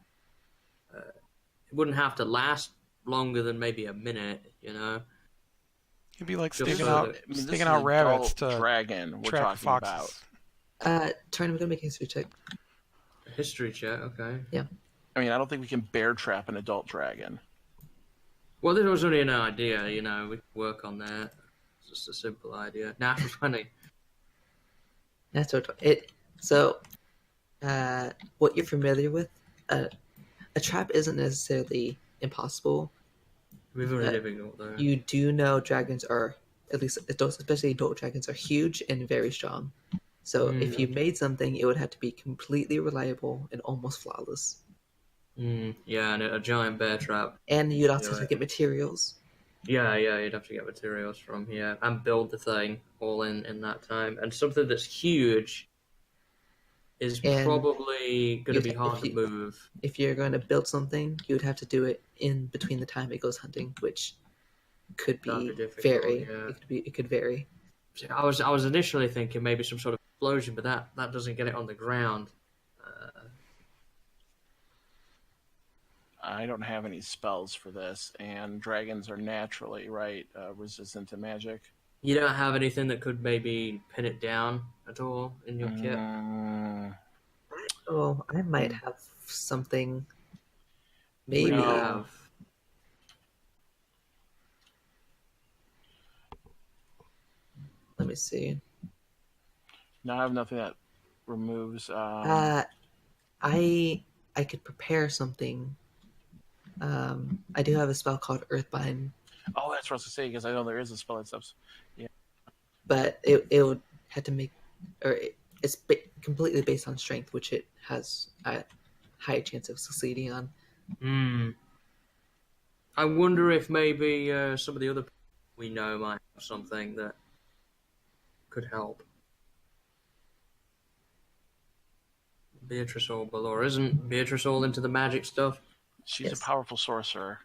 It wouldn't have to last longer than maybe a minute, It'd be like Just staking so out rabbits to dragon we're trap talking foxes. about. Turn, I'm gonna make a history check. A history check, okay. Yeah. I mean, I don't think we can bear trap an adult dragon. Well, this was only an idea, we could work on that. It's just a simple idea. Natural 20. That's what it. So, what you're familiar with, a trap isn't necessarily impossible. Very difficult, though. You do know dragons are, at least adults, especially adult dragons, are huge and very strong. So if you made something, it would have to be completely reliable and almost flawless. Yeah, and a giant bear trap. And you'd also have to get materials. Yeah, you'd have to get materials from here and build the thing all in that time. And something that's huge is probably going to be hard to move. If you're going to build something, you would have to do it in between the time it goes hunting, which could be vary. Yeah. It could vary. I was initially thinking maybe some sort of explosion, but that doesn't get it on the ground. I don't have any spells for this, and dragons are naturally, resistant to magic. You don't have anything that could maybe pin it down at all in your kit? Oh, I might have something. Maybe. Let me see. No, I have nothing that removes. I could prepare something. I do have a spell called Earthbind. Oh, that's what I was going to say, because I know there is a spell that stuff. Yeah. But it would have to make, or it's completely based on strength, which it has a high chance of succeeding on. I wonder if maybe some of the other people we know might have something that could help. Beatrice or Balor. Isn't Beatrice all into the magic stuff? She's a powerful sorcerer.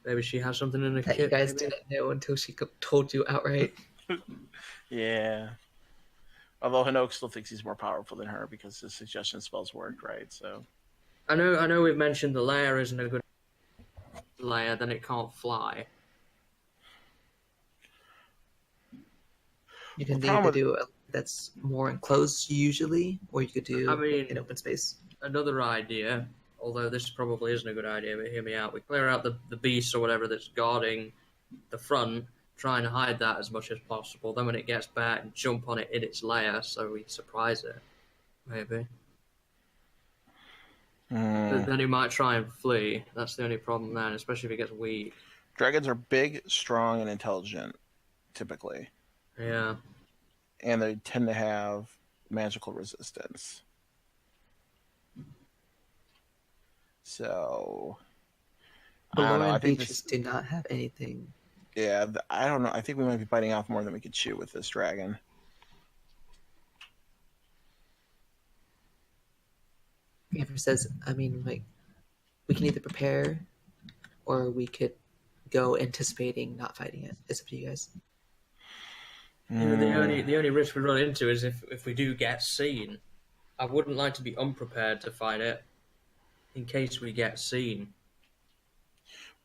Maybe she has something in the kit. You guys didn't know until she told you outright. Yeah. Although Hinoke still thinks he's more powerful than her because his suggestion spells worked, right? So. I know we've mentioned the lair isn't a good lair, then it can't fly. You can either do that's more enclosed usually, or you could do in open space. Another idea, although this probably isn't a good idea, but hear me out. We clear out the beast or whatever that's guarding the front, try and hide that as much as possible. Then when it gets back, jump on it in its lair so we surprise it. Maybe. Then he might try and flee. That's the only problem then, especially if he gets weak. Dragons are big, strong, and intelligent, typically. Yeah. And they tend to have magical resistance. So, Balor and Beatrice do not have anything. Yeah, I don't know. I think we might be biting off more than we could chew with this dragon. Avery says, I mean, like, we can either prepare or we could go anticipating not fighting it. It's up to you guys. Yeah, the only risk we run into is if we do get seen. I wouldn't like to be unprepared to fight it in case we get seen.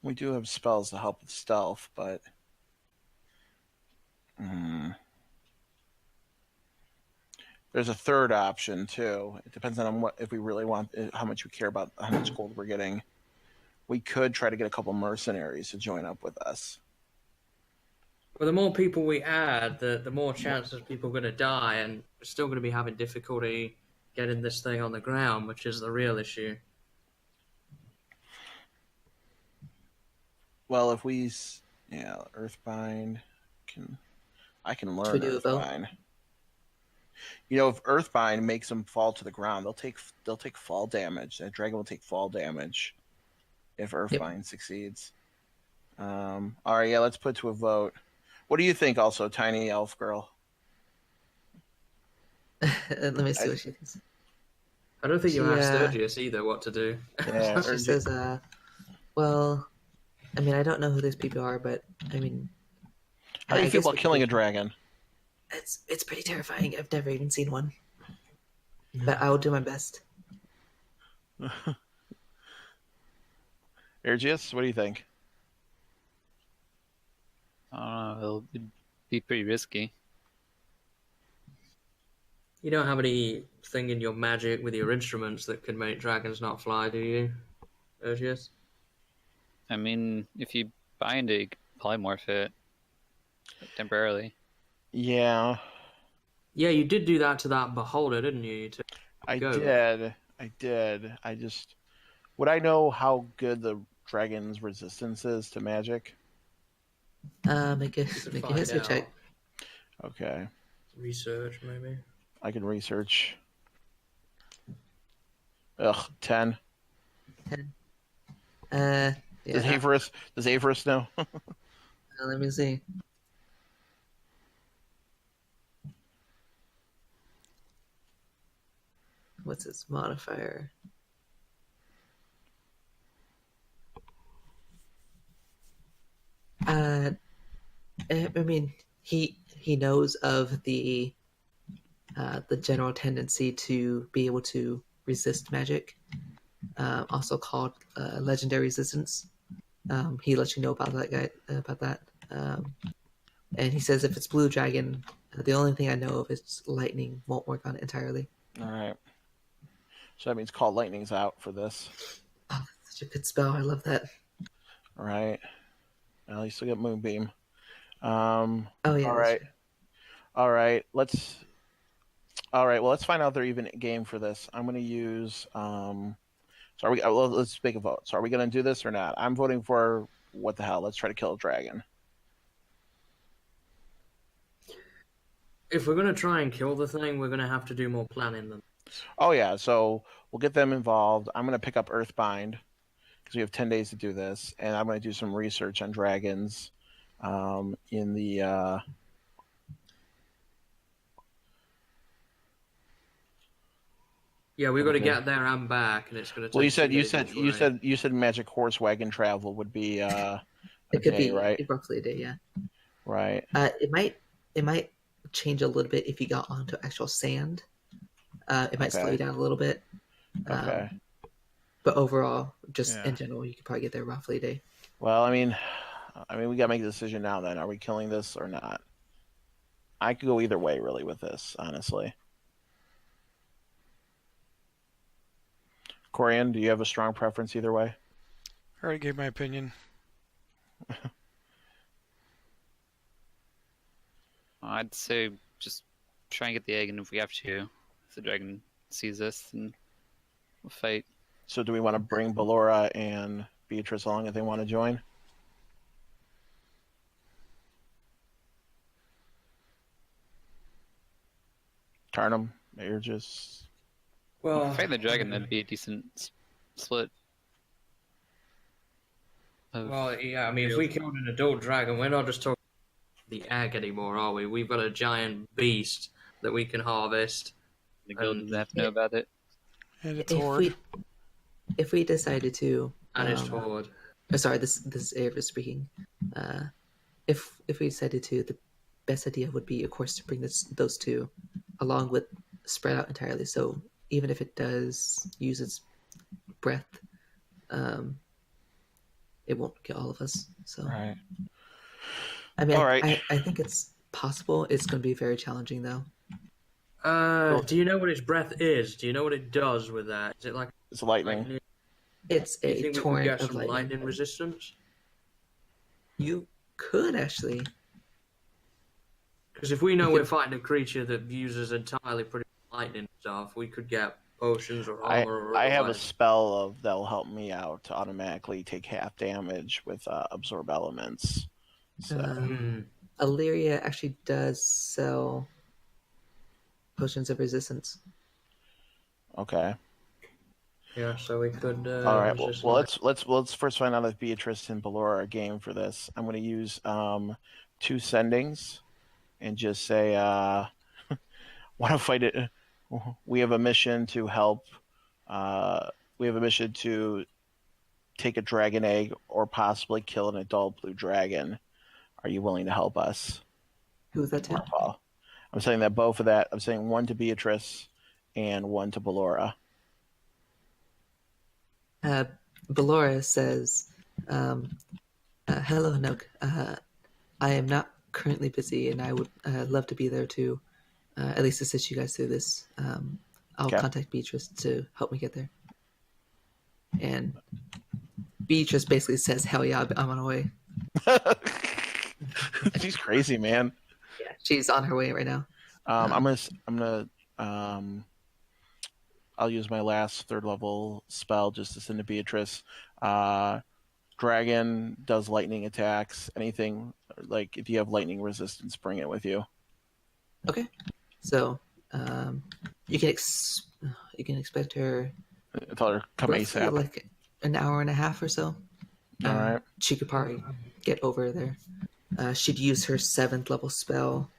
We do have spells to help with stealth, but there's a third option too. It depends on what if we really want how much we care about how much gold we're getting. We could try to get a couple mercenaries to join up with us. But the more people we add, the more chances people are going to die, and we're still going to be having difficulty getting this thing on the ground, which is the real issue. Well, if we, Earthbind I can learn Earthbind. You know, if Earthbind makes them fall to the ground, they'll take fall damage. That dragon will take fall damage if Earthbind succeeds. All right, yeah, let's put to a vote. What do you think? Also, Tiny Elf Girl. Let me see what she thinks. I don't think you asked Sturgis either what to do. Yeah, she says, well, I mean, I don't know who these people are, but I mean, how do you feel about killing a dragon? It's pretty terrifying. I've never even seen one, but I will do my best. Ergius, what do you think? I don't know. It'll be pretty risky. You don't have anything in your magic with your instruments that could make dragons not fly, do you, Ergius? I mean, if you bind it, you could polymorph it temporarily. Yeah. Yeah, you did do that to that beholder, didn't you? I did. Would I know how good the dragon's resistance is to magic? Make a history check. Okay. Research, maybe. I can research. 10. 10. Yeah. Does Averus know? Let me see. What's its modifier? I mean, he knows of the general tendency to be able to resist magic, also called legendary resistance. He lets you know about that. And he says if it's blue dragon, the only thing I know of is lightning won't work on it entirely. All right. So that means call lightning's out for this. Oh, that's such a good spell. I love that. All right. Well, you still get moonbeam. Oh yeah. All right. All right. Let's find out they're even game for this. I'm going to use. Let's make a vote. So are we going to do this or not? I'm voting for what the hell. Let's try to kill a dragon. If we're going to try and kill the thing, we're going to have to do more planning than. Oh yeah, so we'll get them involved. I'm going to pick up Earthbind because we have 10 days to do this, and I'm going to do some research on dragons in the. Yeah, we've got to get there and back, and it's going to take. Well, you said magic horse wagon travel would be it could be right? Roughly a day, yeah. Right. It might change a little bit if you got onto actual sand. It might slow you down a little bit. Okay. But overall, just in general, you could probably get there roughly a day. Well, I mean, we got to make a decision now. Then, are we killing this or not? I could go either way, really, with this, honestly. Corian, do you have a strong preference either way? I already gave my opinion. I'd say just try and get the egg, and if we have to, if the dragon sees us, then we'll fight. So do we want to bring Ballora and Beatrice along if they want to join? Tarnum, you're just... Well, if we fight the dragon, that'd be a decent split. Well, yeah, I mean, if we killed an adult dragon, we're not just talking the egg anymore, are we? We've got a giant beast that we can harvest. The guild doesn't have to know about it. And it's if horde. we decided to, And it's horde. sorry, this is Ava speaking. If we decided to, the best idea would be, of course, to bring those two along with spread out entirely. So even if it does use its breath, it won't get all of us. So Right. I mean, All right. I think it's possible. It's going to be very challenging, though. Do you know what its breath is? Do you know what it does with that? Is it like It's lightning. lightning? It's Do you a think we could torrent get of some lightning. lightning resistance? You could actually. Because if we know You we're could- fighting a creature that uses entirely pretty lightning stuff, we could get potions or I armor or I have a otherwise. spell that'll help me out to automatically take half damage with absorb elements. So Illyria actually does sell potions of resistance. okay. Yeah, so we could. All right. Well, resist well light. let's first find out if Beatrice and Ballora are game for this. I'm going to use 2 sendings and just say, want to fight it. We have a mission to help. We have a mission to take a dragon egg or possibly kill an adult blue dragon. Are you willing to help us? Who's that to? Marpal. I'm saying that both of that. I'm saying 1 to Beatrice and 1 to Ballora. Ballora says, "Hello, Nook. I am not currently busy, and I would love to be there to at least assist you guys through this. I'll Okay. contact Beatrice to help me get there." And Beatrice basically says, "Hell yeah, I'm on my way." She's crazy, man. Yeah, she's on her way right now. I'm gonna I'll use my last 3rd level spell just to send to Beatrice. Dragon does lightning attacks. Anything like if you have lightning resistance, bring it with you. Okay, so you can expect her Tell her come roughly ASAP. like an hour and a half or so. All right. She could probably get over there. She'd use her 7th level spell,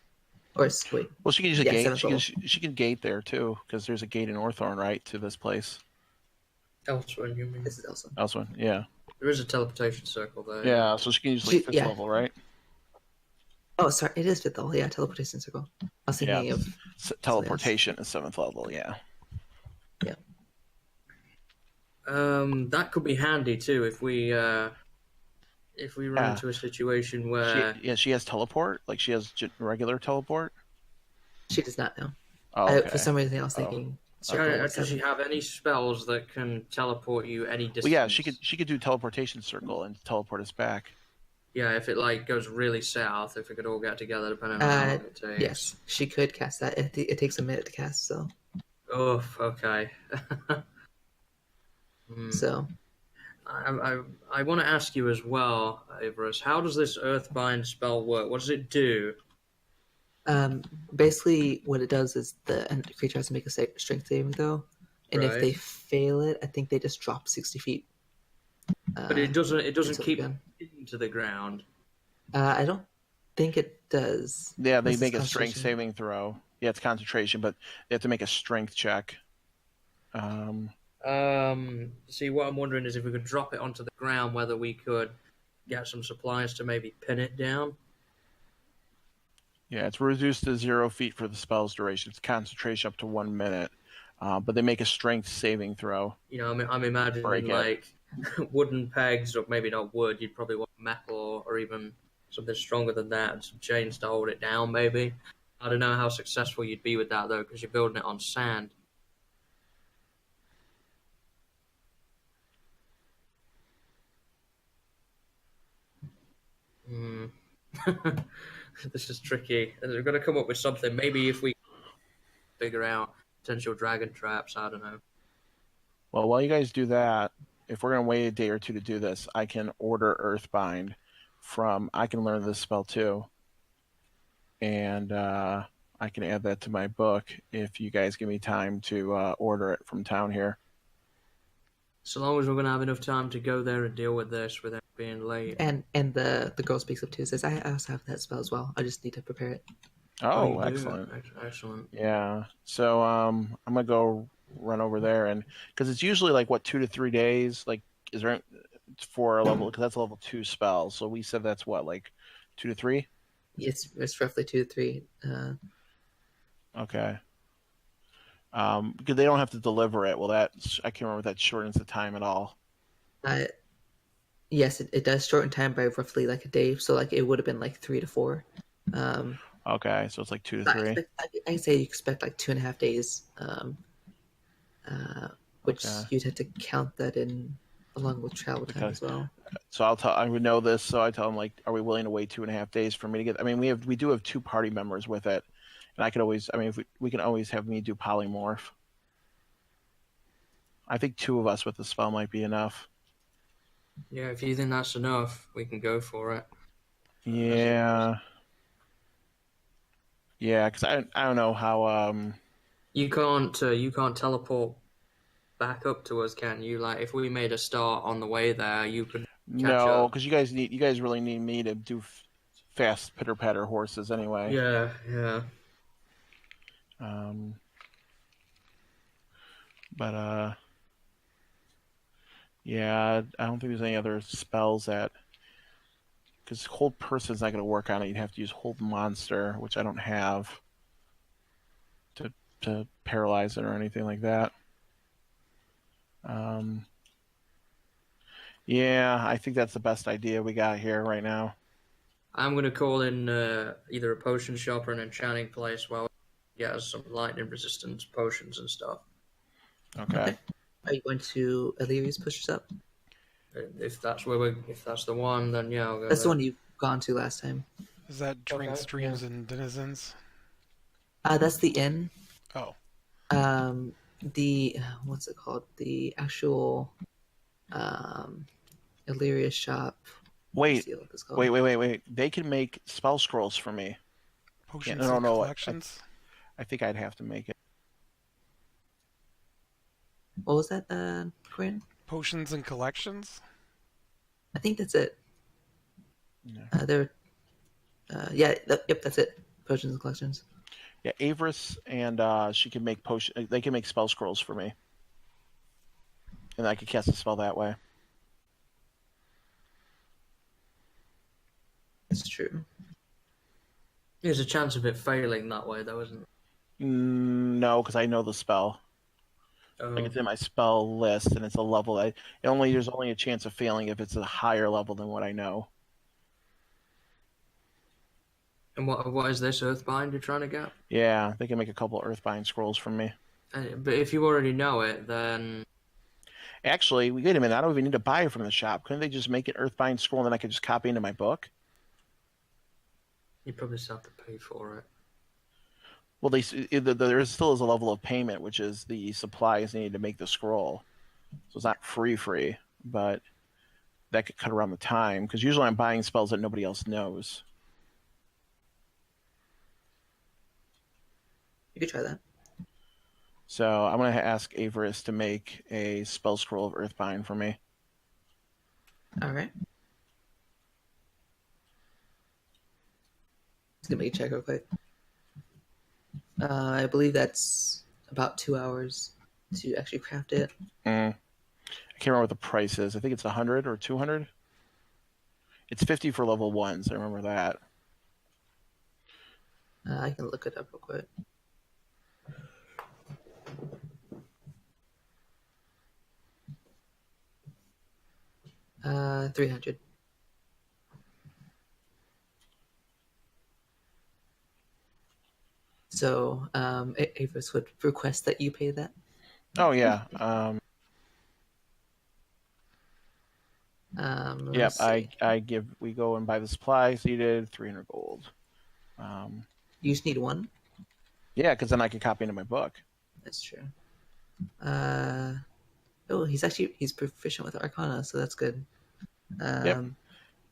or wait, Well, she can use a Yeah, gate. 7th level. She can gate there too, because there's a gate in Orthorn, right, to this place. Elsewhere, you mean? this is also. Elsewhere, yeah. There is a teleportation circle there. Yeah, so she can use like 5th Yeah. level, right? Oh, sorry, it is 5th level. Yeah, teleportation circle. I was thinking Yeah. of Teleportation is 7th level, yeah. That could be handy too if we run Yeah. into a situation where She has teleport. Like she has regular teleport. She does not know. Oh, okay. For some reason, I was thinking. does she have any spells that can teleport you any distance? Well, yeah, she could do teleportation circle and teleport us back. Yeah, if it like goes really south, if we could all get together, depending on how long it takes. Yes, she could cast that. It takes a minute to cast, so. Oof. Okay. So, I want to ask you as well, Everest. How does this Earthbind spell work? What does it do? basically, what it does is the creature has to make a strength saving throw, and if Right. they fail it, I think they just drop 60 feet. But it doesn't. It doesn't until keep again. into the ground. I don't think it does. Yeah, they This is make a strength concentration. saving throw. Yeah, it's concentration, but they have to make a strength check. See, what I'm wondering is if we could drop it onto the ground, whether we could get some supplies to maybe pin it down. Yeah, it's reduced to 0 feet for the spell's duration. It's concentration up to 1 minute, but they make a strength saving throw. You know, I'm imagining Break it. like wooden pegs, or maybe not wood. You'd probably want metal or even something stronger than that, and some chains to hold it down. Maybe. I don't know how successful you'd be with that though, because you're building it on sand. This is tricky. We're going to come up with something. Maybe if we figure out potential dragon traps, I don't know. Well, while you guys do that, if we're going to wait a day or two to do this, I can order Earthbind I can learn this spell too. And I can add that to my book if you guys give me time to order it from town here. So long as we're going to have enough time to go there and deal with this without being late. And the girl speaks up too. Says, I also have that spell as well. I just need to prepare it. Oh, you do? excellent. Excellent. Yeah. So I'm going to go run over there, and because it's usually like what 2 to 3 days. Like, is there for a level? Because that's a level 2 spell. So we said that's what, like 2 to 3. It's roughly 2 to 3. Okay. Because they don't have to deliver it. Well, I can't remember if that shortens the time at all. Uh, yes, it does shorten time by roughly like a day. So like it would have been like 3 to 4. Okay, so it's like 2 to I 3. can say you expect like 2.5 days, which Okay. you'd have to count that in along with travel time Because as well. so I would know this. So I tell them, like, are we willing to wait 2.5 days for me to get? I mean, we do have 2 party members with it, and I could always. I mean, if we can always have me do polymorph. I think 2 of us with the spell might be enough. Yeah, if you think that's enough, we can go for it. Yeah. Yeah, because I don't know how. You can't teleport back up to us, can you? Like, if we made a start on the way there, you could catch No, up. because you guys really need me to do fast pitter patter horses anyway. Yeah, yeah. But yeah, I don't think there's any other spells that. Because hold person's not going to work on it. You'd have to use hold monster, which I don't have to paralyze it or anything like that. Yeah, I think that's the best idea we got here right now. I'm gonna call in either a potion shop or an enchanting place while we get us some lightning resistance potions and stuff. Okay. Are you going to Illyria's push up? If that's if that's the one, then yeah, I'll go That's the there. one you've gone to last time. Is that Drinks, Okay, Dreams, and Denizens? That's the inn. Oh, The what's it called? The actual Illyria shop. Wait, See what it's called. wait. They can make spell scrolls for me. potions no, and no. collections. I think I'd have to make it. What was that, Corinne? Potions and collections. I think that's it. Yeah. Yep, that's it. Potions and collections. Yeah, Avarice and she can make potion. They can make spell scrolls for me, and I could cast a spell that way. That's true. There's a chance of it failing that way, though, isn't there? No, because I know the spell. Oh. Like, it's in my spell list, and it's a level that there's only a chance of failing if it's a higher level than what I know. And what is this Earthbind you're trying to get? Yeah, they can make a couple Earthbind scrolls from me. But if you already know it, then Actually, wait a minute. I don't even need to buy it from the shop. Couldn't they just make an Earthbind scroll and then I could just copy into my book? you probably still have to pay for it. Well, there still is a level of payment, which is the supplies needed to make the scroll. So it's not free, but that could cut around the time, because usually I'm buying spells that nobody else knows. You could try that. So I'm going to ask Avarice to make a spell scroll of Earthbind for me. All right. Just gonna make a check real quick. I believe that's about 2 hours to actually craft it. I can't remember what the price is. I think it's 100 or 200. It's 50 for level 1s. I remember that. I can look it up real quick. $300. So, Avis would request that you pay that. Oh yeah. Yep. We go and buy the supplies needed. 300 gold. You just need one. Yeah, because then I can copy into my book. That's true. He's proficient with Arcana, so that's good. Yep.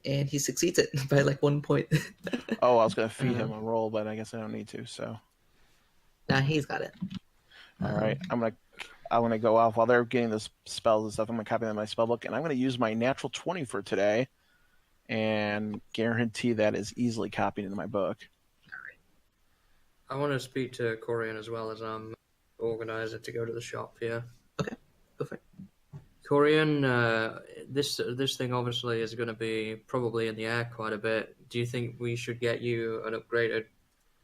And he succeeds it by like 1 point. Oh, I was gonna feed him a roll, but I guess I don't need to. So. Nah, he's got it. All right, I'm gonna go off while they're getting the spells and stuff. I'm gonna copy them in my spell book, and I'm gonna use my natural 20 for today, and guarantee that is easily copied into my book. I want to speak to Corian as well as I'm organize it to go to the shop. Yeah. Okay, go for it. Corian, this thing obviously is going to be probably in the air quite a bit. Do you think we should get you an upgraded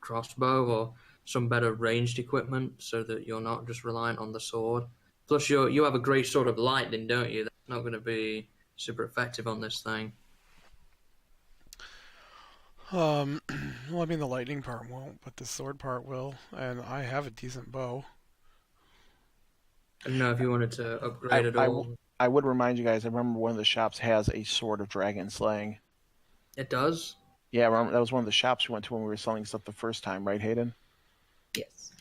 crossbow or some better ranged equipment so that you're not just reliant on the sword? Plus, you have a great sword of lightning, don't you? That's not going to be super effective on this thing. Well, I mean, the lightning part won't, but the sword part will. And I have a decent bow. I don't know if you wanted to upgrade at all. I would remind you guys, I remember one of the shops has a sword of dragon slaying. It does? Yeah, I remember that was one of the shops we went to when we were selling stuff the first time, right, Hayden? Yes.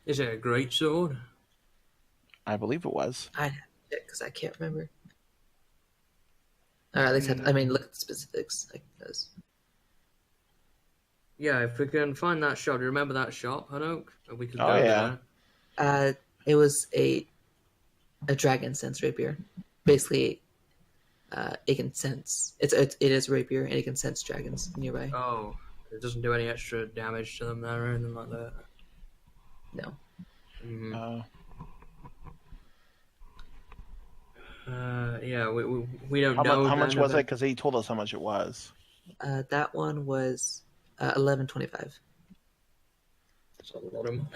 Is it a great sword? I believe it was. I'd have to check because I can't remember. Or at least, I mean, look at the specifics. Like those. Yeah, if we can find that shop. Do you remember that shop, Hanoak? We could Oh, go yeah. there. It was a dragon sense rapier. Basically, it can sense. It is a rapier and it can sense dragons nearby. Oh, it doesn't do any extra damage to them there or anything like that. No. Mm. Yeah, we don't know. How much was it? Because he told us how much it was. That one was $11.25. That's a lot of money.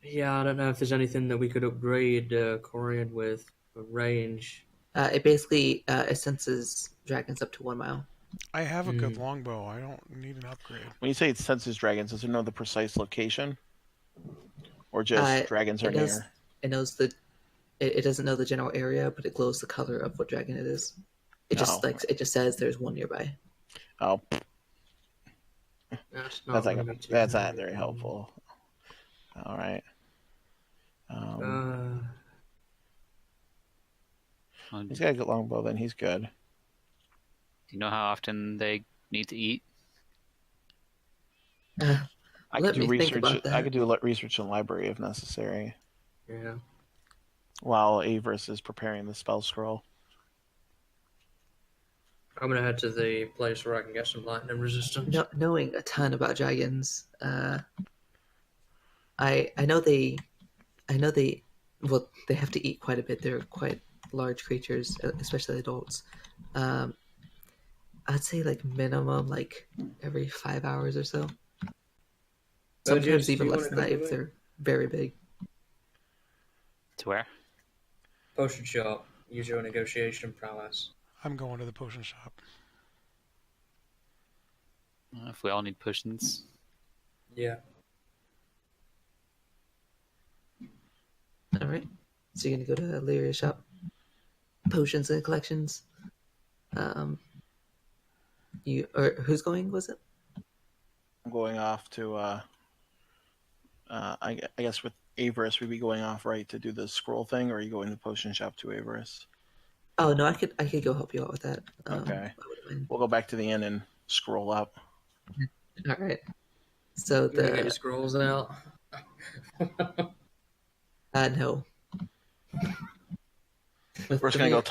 Yeah, I don't know if there's anything that we could upgrade Corian with for range. It basically it senses dragons up to 1 mile. I have a good longbow. I don't need an upgrade. When you say it senses dragons, does it know the precise location? Or just dragons are near? It knows the. It doesn't know the general area, but it glows the color of what dragon it is. It just it just says there's one nearby. Oh, That's not very helpful. All right. He's got a good longbow. Then he's good. Do you know how often they need to eat? I could do research. I could do research in the library if necessary. Yeah. While Avarice is preparing the spell scroll. I'm gonna head to the place where I can get some lightning resistance. Knowing a ton about dragons, I know they well, they have to eat quite a bit. They're quite large creatures, especially adults. I'd say like minimum like every 5 hours or so. Sometimes even less than that if they're very big. To where? Potion shop. Use your negotiation prowess. I'm going to the potion shop. If we all need potions. Yeah. All right. So you're gonna go to Lyria's shop. Potions and collections. Who's going? Was it? I'm going off to. I guess with Avarice, we'd be going off right to do the scroll thing, or are you going to the potion shop to Avarice? Oh no, I could go help you out with that. Okay. We'll go back to the inn and scroll up. All right. So You get your scrolls out. No. We're gonna go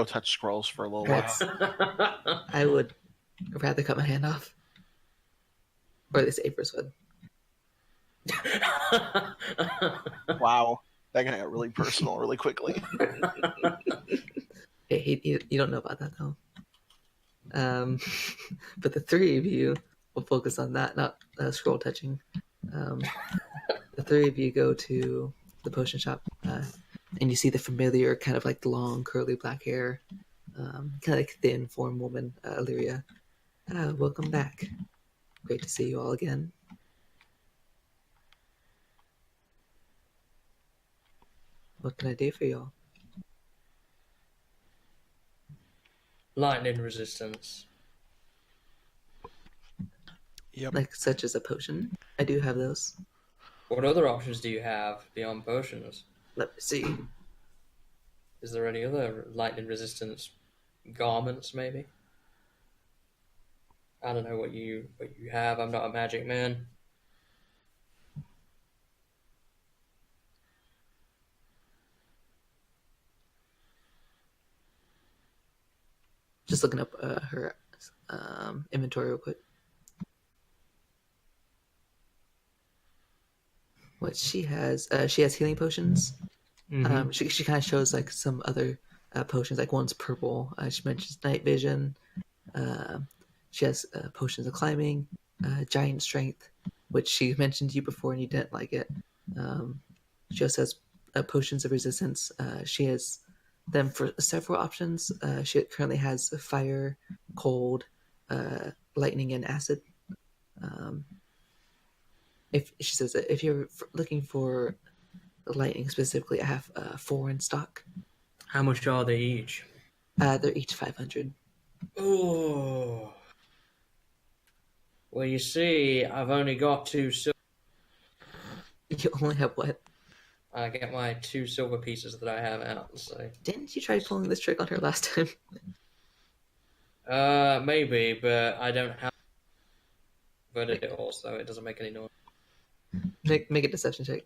touch scrolls for a little while. I would rather cut my hand off, or at least Avarice would. Wow, that got really personal really quickly. Hey, you don't know about that though. But the three of you will focus on that, not scroll touching. The three of you go to the potion shop, and you see the familiar kind of like long curly black hair, kind of like thin form woman, Illyria. Welcome back. Great to see you all again. What can I do for y'all? Lightning resistance. Yep. Like such as a potion. I do have those. What other options do you have beyond potions? Let me see. Is there any other lightning resistance garments, maybe? I don't know what you have. I'm not a magic man. Just looking up her inventory real quick. what she has healing potions. Mm-hmm. She kind of shows like some other potions, like one's purple. She mentions night vision. Uh, she has potions of climbing, giant strength, which she mentioned to you before and you didn't like it. She also has potions of resistance. She has them for several options. She currently has fire, cold, lightning, and acid. Um, if she says that if you're looking for lightning specifically, I have 4 in stock. How much are they each? They're each 500. Oh. Well, you see, I've only got 2 silver. You only have what? I get my 2 silver pieces that I have out. So, Didn't you try pulling this trick on her last time? maybe, but I don't have it all, so it doesn't make any noise. Make a deception check.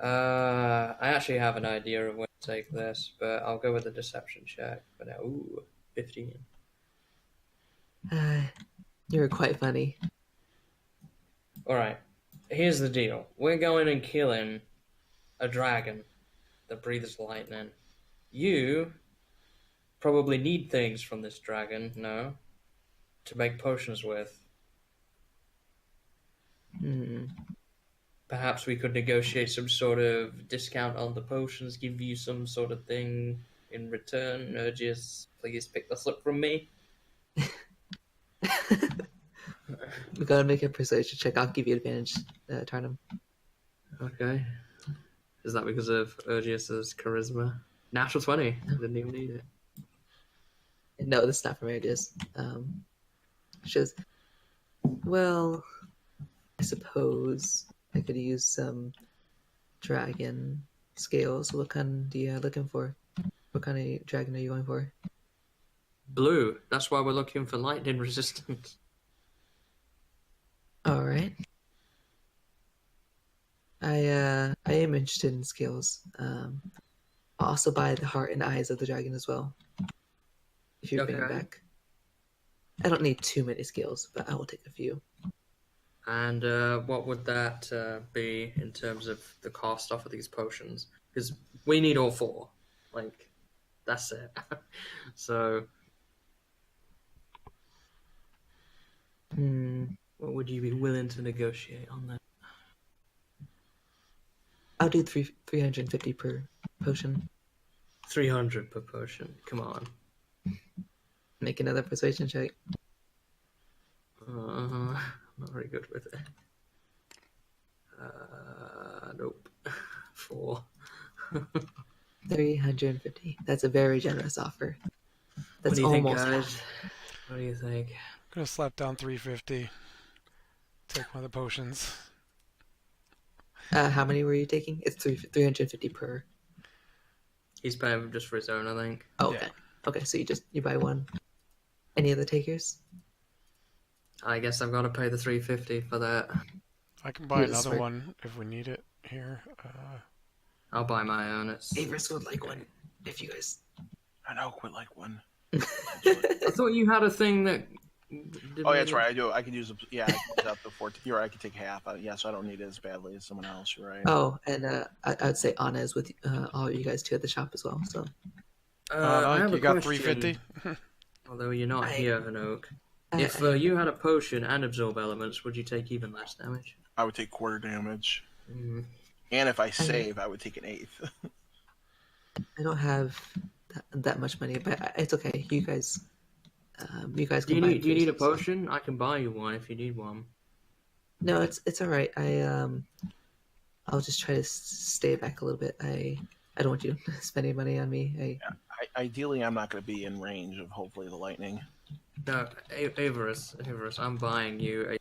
I actually have an idea of when to take this, but I'll go with the deception check for now. Ooh, 15. You're quite funny. Alright, here's the deal. We're going and killing a dragon that breathes lightning. You probably need things from this dragon, no? To make potions with. Perhaps we could negotiate some sort of discount on the potions, give you some sort of thing in return. Urges, please pick this up from me. We gotta make a persuasion check. I'll give you advantage, Tarnum. Okay. Is that because of Urgius's charisma? Natural 20. I didn't even need it. No, this is not from Aegis. She says, well, I suppose I could use some dragon scales. What kind are you looking for? What kind of dragon are you going for? Blue. That's why we're looking for lightning resistance. All right. I am interested in scales. I'll also buy the heart and eyes of the dragon as well. If you bring it Okay. back. I don't need too many scales, but I will take a few. And what would that be in terms of the cost off of these potions? Because we need all 4. Like, that's it. So, what would you be willing to negotiate on that? I'll do 350 per potion. 300 per potion. Come on. Make another persuasion check. I'm not very good with it. Nope. 4. 350. That's a very generous offer. That's What do you think, almost guys? half. What do you think? I'm gonna slap down 350. Take one of the potions. How many were you taking? It's 350 per. He's paying just for his own, I think. Oh, okay. Yeah. Okay, so you buy one. Any other takers? I guess I've got to pay the 350 for that. I can buy Yes, another right. one if we need it here. I'll buy my own. It's... Avers would like one if you guys. I know, quit like one. I thought you had a thing that... Oh, yeah, that's right. I do. I can use it. Yeah, I can use up to 14. You're right. I can take half. Yeah, so I don't need it as badly as someone else. You're right. Oh, and I would say Anna is with all you guys too at the shop as well. So I have you a got question. 350. Although you're not here, Hanoke. I- If you had a potion and absorb elements, would you take even less damage? I would take quarter damage. Mm. And if I save, I would take an eighth. I don't have that much money, but it's okay. You guys Do you can buy need a potions. potion? I can buy you one if you need one. No, it's all right. I'll just try to stay back a little bit. I don't want you spending money on me. Ideally, I'm not going to be in range of hopefully the lightning. No, Averus, I'm buying you a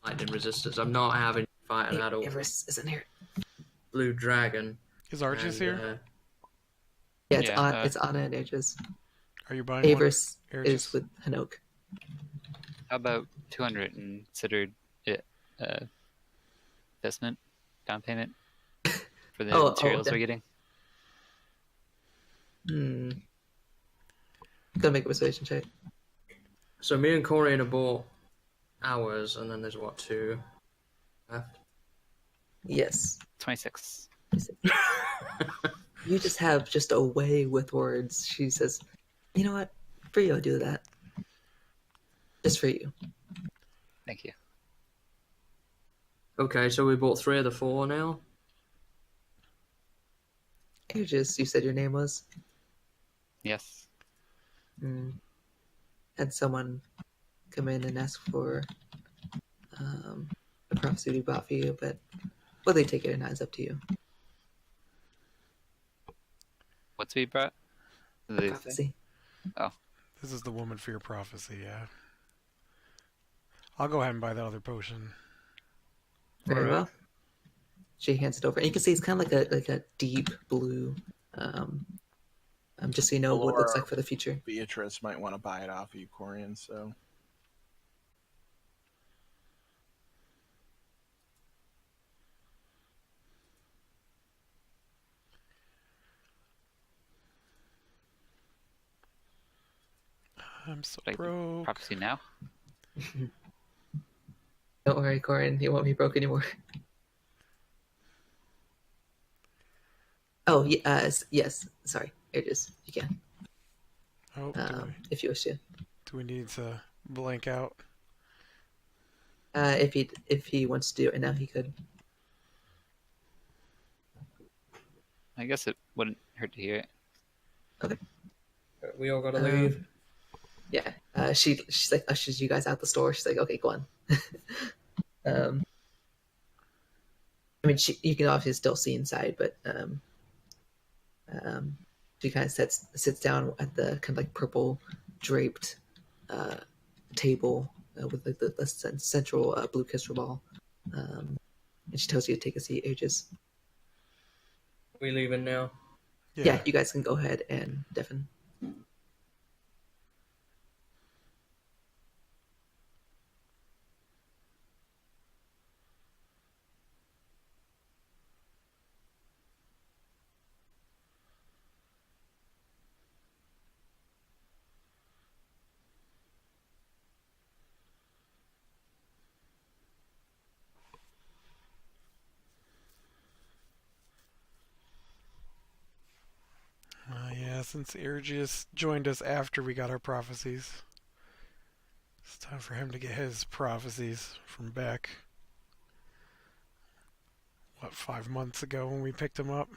lightning resistance. I'm not having you fight an adult Everest isn't here. blue dragon. Is Archie's here? Yeah, it's Yeah, it's Anna and Aegis. Are you buying Avers one? is with Hanoke. How about 200 and considered it investment, down payment for the materials we're getting? Gotta make a persuasion check. So me and Corian have bought ours, and then there's what, 2? left. Yes. 26. You just have just a way with words. She says, "You know what? For you, I'll do that. Just for you." Thank you. Okay, so we bought 3 of the 4 now. You said your name was. Yes. Had someone come in and ask for a prophecy to be bought for you, but whether they take it or not is up to you. What to be brought? A Did they say? prophecy. Oh, This is the woman for your prophecy, yeah. I'll go ahead and buy that other potion. Very Alright. well. She hands it over, and you can see it's kind of like a deep blue. Just so you know what it looks like for the future. Beatrice might want to buy it off of you, Corian, so. I'm so like broke. prophecy now? Don't worry, Corin. You won't be broke anymore. Oh, yes. Sorry. Here it is. You can. Oh, If you wish to. do we need to blank out? If he wants to do it now, he could. I guess it wouldn't hurt to hear it. Okay. We all gotta leave. Yeah. She's like ushers you guys out the store. She's like, okay, go on. I mean, you can obviously still see inside, but she kind of sits down at the kind of like purple draped table with like the central blue crystal ball, and she tells you to take a seat. Aegis. We leaving now? Yeah, you guys can go ahead and deafen. Yeah, since Ergius joined us after we got our prophecies, it's time for him to get his prophecies from back, 5 months ago when we picked him up?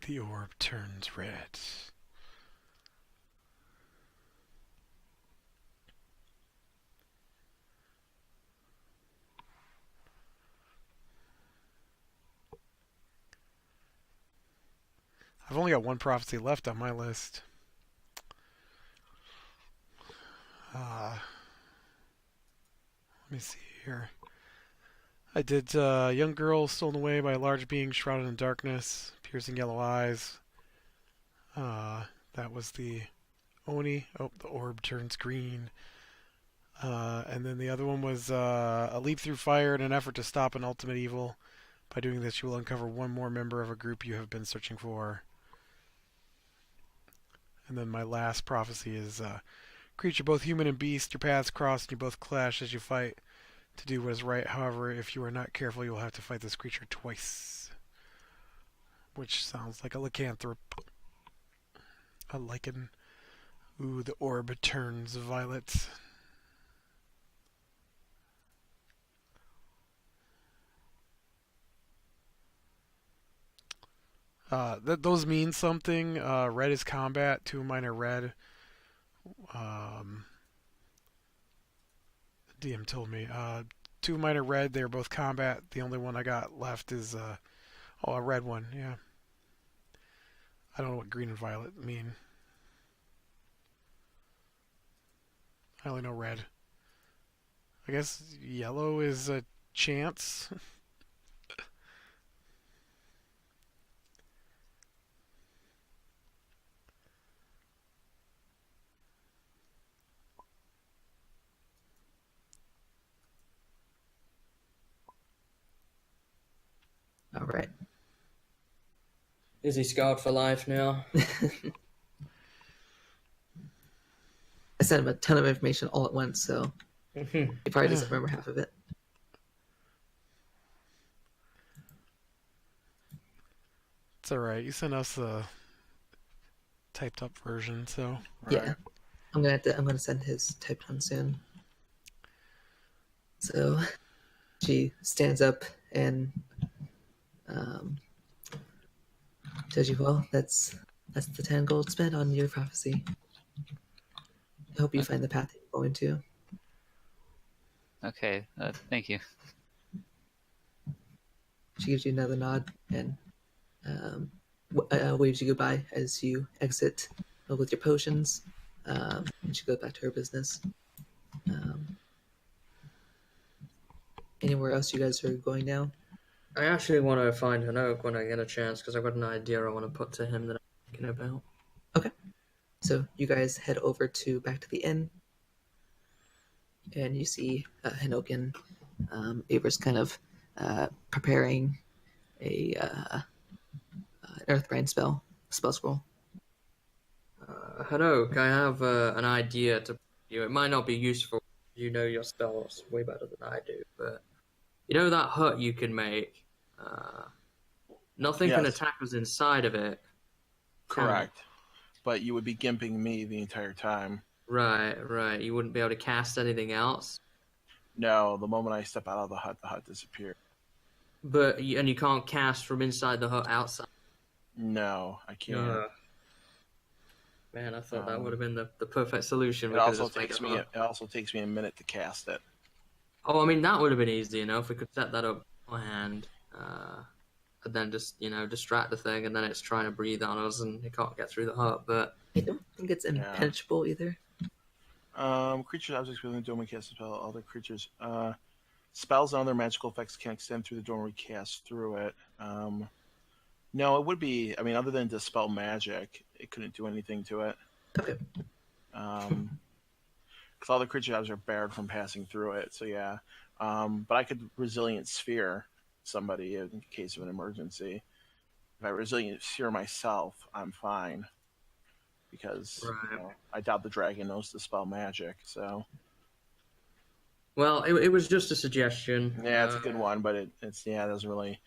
The orb turns red. I've only got 1 prophecy left on my list. Let me see here. I did young girl stolen away by a large being shrouded in darkness, piercing yellow eyes. That was the Oni. Oh, the orb turns green. And then the other one was a leap through fire in an effort to stop an ultimate evil. By doing this, you will uncover one more member of a group you have been searching for. And then my last prophecy is creature both human and beast, your paths cross and you both clash as you fight to do what is right. However, if you are not careful, you will have to fight this creature twice. Which sounds like a lycanthrope. A lichen. Ooh, the orb turns violet. Those mean something. Red is combat. 2 minor red. DM told me. 2 minor red. They're both combat. The only one I got left is a red one. Yeah. I don't know what green and violet mean. I only know red. I guess yellow is a chance. Is he scarred for life now? I sent him a ton of information all at once, so he probably doesn't remember half of it. It's alright. You sent us a typed up version, so. Yeah, I'm gonna send his typed one soon. So she stands up and tells you, "Well, that's the 10 gold spent on your prophecy. I hope you find the path that you're going to." Okay, thank you. She gives you another nod and waves you goodbye as you exit with your potions. And she goes back to her business. Anywhere else you guys are going now? I actually want to find Hanoak when I get a chance because I've got an idea I want to put to him that I'm thinking about. Okay. So you guys head over back to the inn, and you see Hanoak and Ava's kind of preparing an Earthbrand spell scroll. Hanoak, I have an idea to you. It might not be useful. You know your spells way better than I do, but you know that hut you can make? Nothing can Yes. attack us inside of it. Correct. But you would be gimping me the entire time. Right. You wouldn't be able to cast anything else. No, the moment I step out of the hut disappears. But you can't cast from inside the hut outside. No, I can't. Man, I thought that would have been the perfect solution. It also takes me a minute to cast it. Oh, I mean that would have been easy enough. We could set that up beforehand, and then just distract the thing, and then it's trying to breathe on us, and it can't get through the hut. But I don't think it's impenetrable either. Creatures, objects within the dome we cast a spell. Other creatures, spells and other magical effects can extend through the dome we cast through it. No, it would be. I mean, other than dispel magic, it couldn't do anything to it. Okay. Because all the creature objects are barred from passing through it. So yeah, but I could resilient sphere somebody in case of an emergency. If I resilient sphere myself, I'm fine. Because I doubt the dragon knows to spell magic. So. Well, it was just a suggestion. Yeah, it's a good one, but it doesn't really.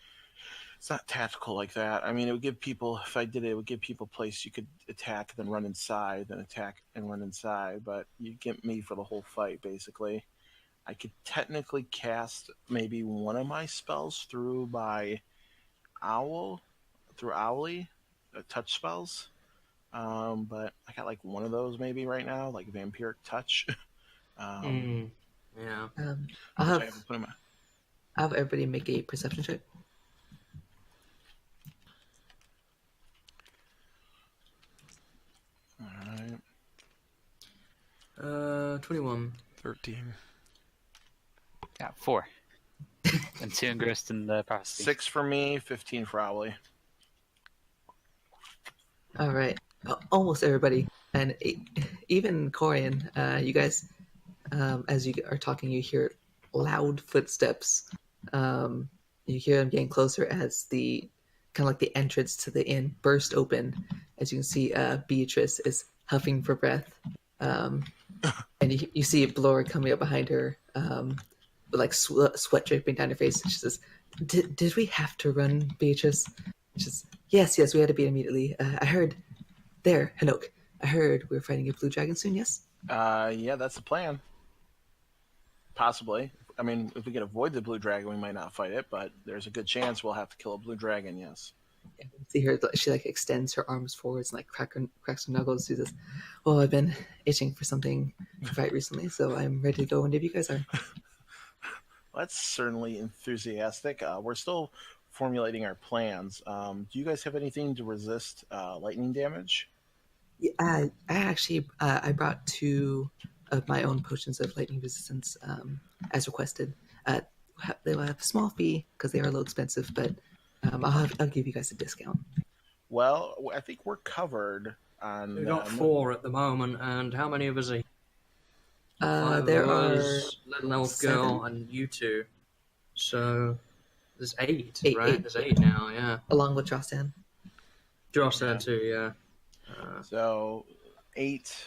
It's not tactical like that. I mean, it would give people. If I did it, it would give people a place you could attack, then run inside, then attack and run inside. But you get me for the whole fight, basically. I could technically cast maybe one of my spells through Owly, touch spells. But I got like one of those maybe right now, like Vampiric Touch. Yeah. I'll have everybody make a perception check. Alright. 21. 13. Yeah, 4. And 2 engrossed in the prophecy. 6 for me, 15 for Owly. All right, almost everybody, and even Corian. You guys, as you are talking, you hear loud footsteps. You hear them getting closer as the kind of like the entrance to the inn burst open. As you can see, Beatrice is huffing for breath, and you see Blora coming up behind her, with like sweat dripping down her face. And she says, "Did we have to run, Beatrice?" She says, Yes, we had to beat immediately. I heard there, Hanoak. I heard we were fighting a blue dragon soon. Yes. Yeah, that's the plan. Possibly. I mean, if we can avoid the blue dragon, we might not fight it, but there's a good chance we'll have to kill a blue dragon. Yes. Yeah, see her. She like extends her arms forwards and like cracks her knuckles. She says, "Well, I've been itching for something to fight recently, so I'm ready to go whenever you guys are." Well, that's certainly enthusiastic. We're still formulating our plans. Do you guys have anything to resist lightning damage? Yeah, I actually I brought 2 of my own potions of lightning resistance as requested. They will have a small fee because they are a little expensive, but I'll give you guys a discount. Well, I think we're covered on. We've got 4 at the moment, and how many of us are? 5 there of are us, little elf 7. girl, and you 2. So there's 8, Eight, right? There's 8 now. Yeah. along with Jostan. Josh said too, yeah. So 8,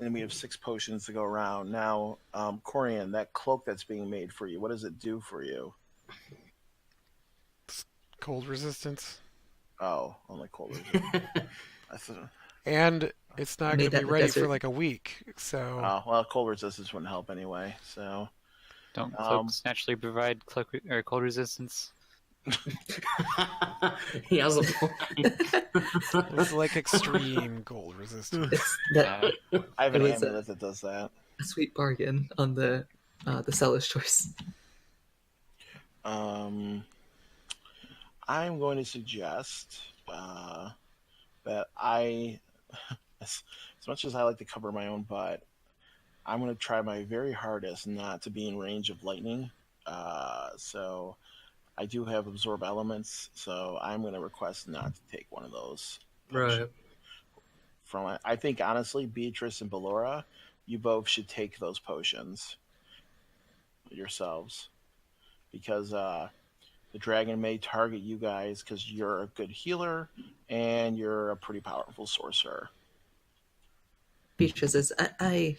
and we have 6 potions to go around. Now, Corian, that cloak that's being made for you, what does it do for you? Cold resistance. Oh, only cold resistance. I thought, And it's not going Made to that be in the ready for desert. like a week. So oh, well, cold resistance wouldn't help anyway. So, Don't cloaks naturally provide cloak or cold resistance? He has a point. it's like extreme cold resistance. It's that I have It an was a- amulet that does that. sweet bargain on the seller's choice. I'm going to suggest that as much as I like to cover my own butt, I'm going to try my very hardest not to be in range of lightning. So I do have absorb elements, so I'm going to request not to take one of those. Right. I think honestly, Beatrice and Ballora, you both should take those potions yourselves, because the dragon may target you guys because you're a good healer and you're a pretty powerful sorcerer. Beatrice says, I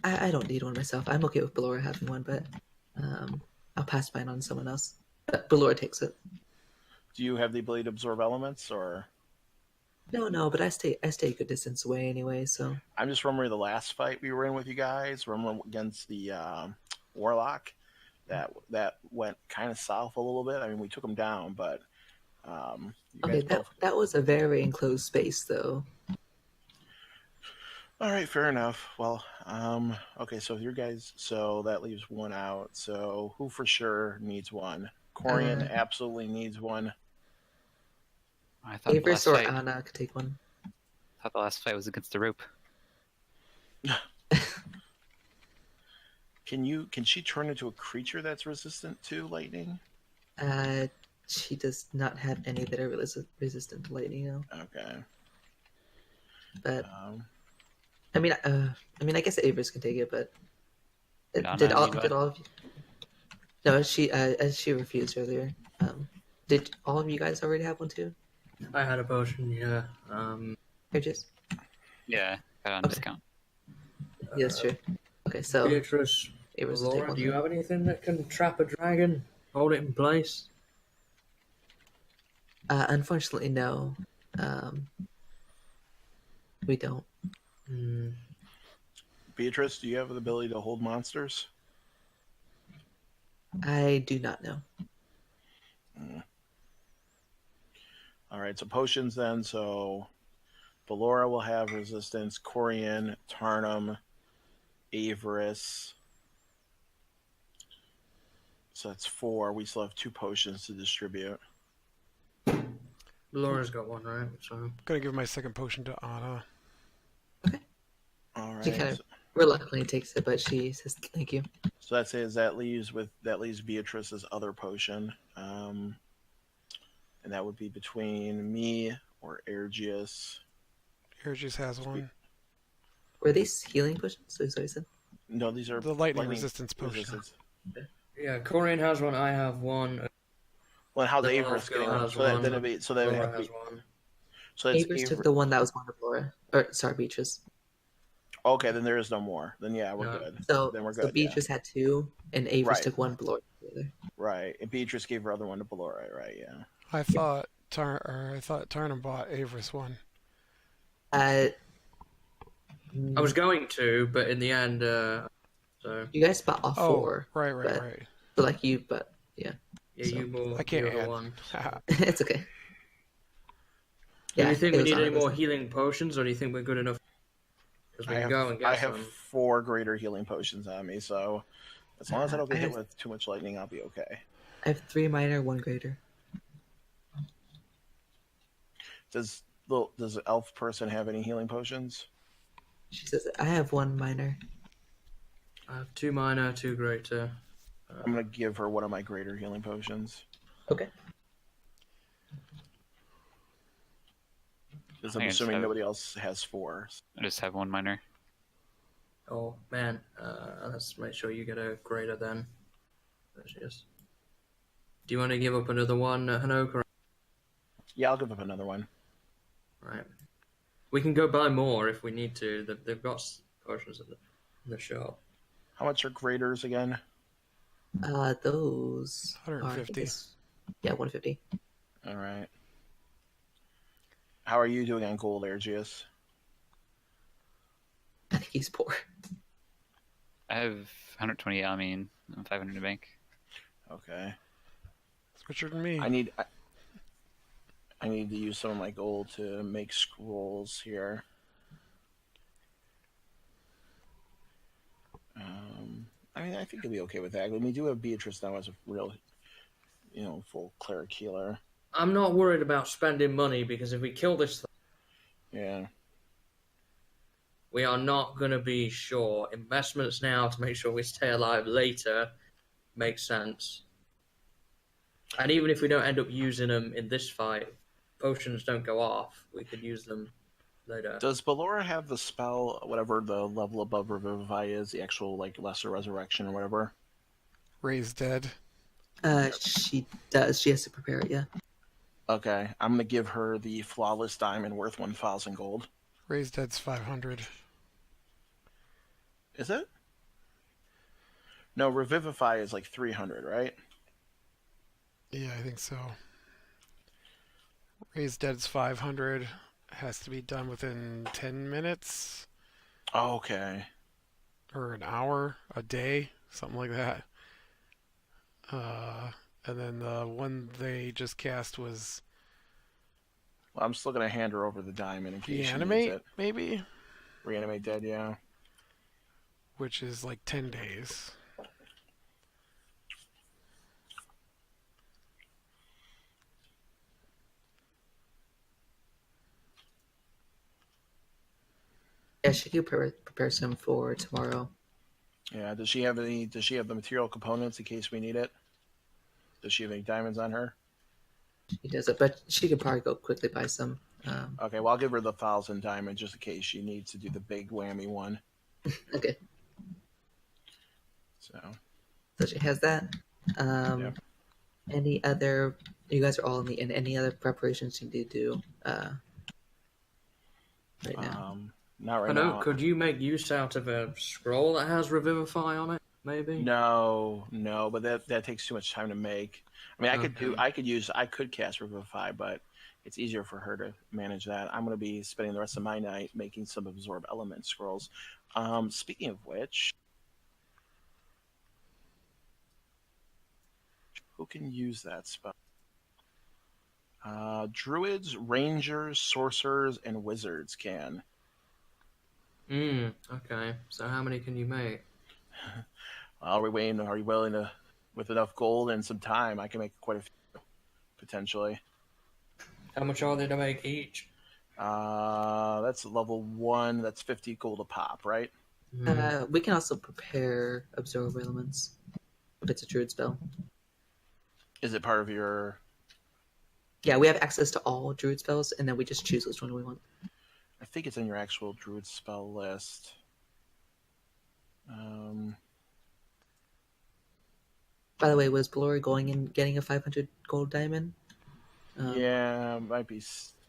don't need one myself. I'm okay with Ballora having one, but I'll pass mine on to someone else. But Ballora takes it. Do you have the ability to absorb elements, or? No, but I stay a good distance away anyway, so I'm just remembering the last fight we were in with you guys. Remember against the warlock, that went kind of south a little bit. I mean, we took him down, but you okay, guys both. that was a very enclosed space though. All right, fair enough. Well, okay, so your guys, so that leaves one out. So who for sure needs one? Corian absolutely needs one. I thought the Avers last or fight. Anna could take one. I thought the last fight was against the rope. Can she turn into a creature that's resistant to lightning? She does not have any that are resistant to lightning, no. Okay. But I mean, I guess Avers can take it, but No, did no, all Levi. did all of you? No, she refused earlier. Did all of you guys already have one too? I had a potion, yeah. Bridges? Yeah, got on Okay. discount. Yeah, that's true. Okay, so Beatrice, Avers will take Laura, one. do you have anything that can trap a dragon? Hold it in place? Unfortunately, no. We don't. Hmm. Beatrice, do you have the ability to hold monsters? I do not know. All right, so potions then. So Ballora will have resistance. Corian, Tarnum, Avarice. So that's 4. We still have 2 potions to distribute. Laura's got one, right? So I'm gonna give my second potion to Anna. All right. She kind of reluctantly takes it, but she says thank you. So that leaves Beatrice's other potion, and that would be between me or Ergius. Ergius has one. Were these healing potions? So I said. No, these are The lightning resistance potion. resistance. yeah, Corian has one. I have one. Well, how's The Avarice Elf getting girl one? has So that one. then it'd be so that would Laura have to has be, one. so that's Avers took the one that was one of Laura. Or sorry, Beatrice. Okay, then there is no more. Then yeah, we're No. good. So Then we're so good. Beatrice had 2, and Avers Right. took one below the other. Right, and Beatrice gave her other one to Ballora. Right, yeah. I thought Tarnum bought Avarice one. I was going to, but in the end, so You guys bought all 4. Right. but- So like you, but yeah, yeah, So, you bought I can't the other add. one. it's okay. Do you think it we was need any Anna's. more healing potions, or do you think we're good enough? Because we can go and get I have some. 4 greater healing potions on me, so as long as I don't I get hit have- with too much lightning, I'll be okay. I have 3 minor, 1 greater. Does the elf person have any healing potions? She says I have 1 minor. I have 2 minor, 2 greater. I'm gonna give her one of my greater healing potions. Okay. Because I I'm just assuming have- nobody else has 4. I just have one minor. Oh man, let's make sure you get a greater then. There she is. Do you want to give up another one, Hanoka? Yeah, I'll give up another one. Right. We can go buy more if we need to. They've got potions in the shop. How much are graders again? Those are, I think 150. yeah, 150. All right. How are you doing on gold, Ergius? I think he's poor. I have 120 and 500 in bank. Okay. It's richer than me. I need to use some of my gold to make scrolls here. I mean, I think you'll be okay with that. I mean, we do have Beatrice now as a real, full cleric healer. I'm not worried about spending money because if we kill this thing, Yeah. we are not going to be sure. Investments now to make sure we stay alive later makes sense. And even if we don't end up using them in this fight, potions don't go off. We could use them later. Does Ballora have the spell, whatever the level above Revivify is, the actual lesser resurrection or whatever? Raise dead. She does. She has to prepare it. Yeah. Okay, I'm gonna give her the flawless diamond worth 1,000 gold. Raise dead's 500. Is it? No, Revivify is 300, right? Yeah, I think so. Raise dead's 500. Has to be done within 10 minutes. Okay. Or an hour, a day, something like that. And then the one they just cast was Well, I'm still gonna hand her over the diamond in case she needs Reanimate, it. maybe? Reanimate dead, yeah. Which is 10 days. Yeah, she could prepare some for tomorrow. Yeah. Does she have the material components in case we need it? Does she have any diamonds on her? She does it, but she could probably go quickly buy some. Okay, well I'll give her the 1,000 diamond just in case she needs to do the big whammy one. Okay. So she has that. Yep. Any other? You guys are all in any other preparations you need to do right now? Not right I know. now. Could you make use out of a scroll that has Revivify on it? Maybe. No, but that takes too much time to make. I mean, I could cast Revivify, but it's easier for her to manage that. I'm going to be spending the rest of my night making some absorb element scrolls. Speaking of which, who can use that spell? Druids, rangers, sorcerers, and wizards can. Okay. So how many can you make? Are you willing to, with enough gold and some time, I can make quite a few, potentially. How much are they to make each? That's level 1. That's 50 gold a pop, right? We can also prepare absorb elements if it's a druid spell. Is it part of your? Yeah, we have access to all druid spells, and then we just choose which one we want. I think it's in your actual druid spell list. By the way, was Blory going and getting a 500 gold diamond? Yeah, might be a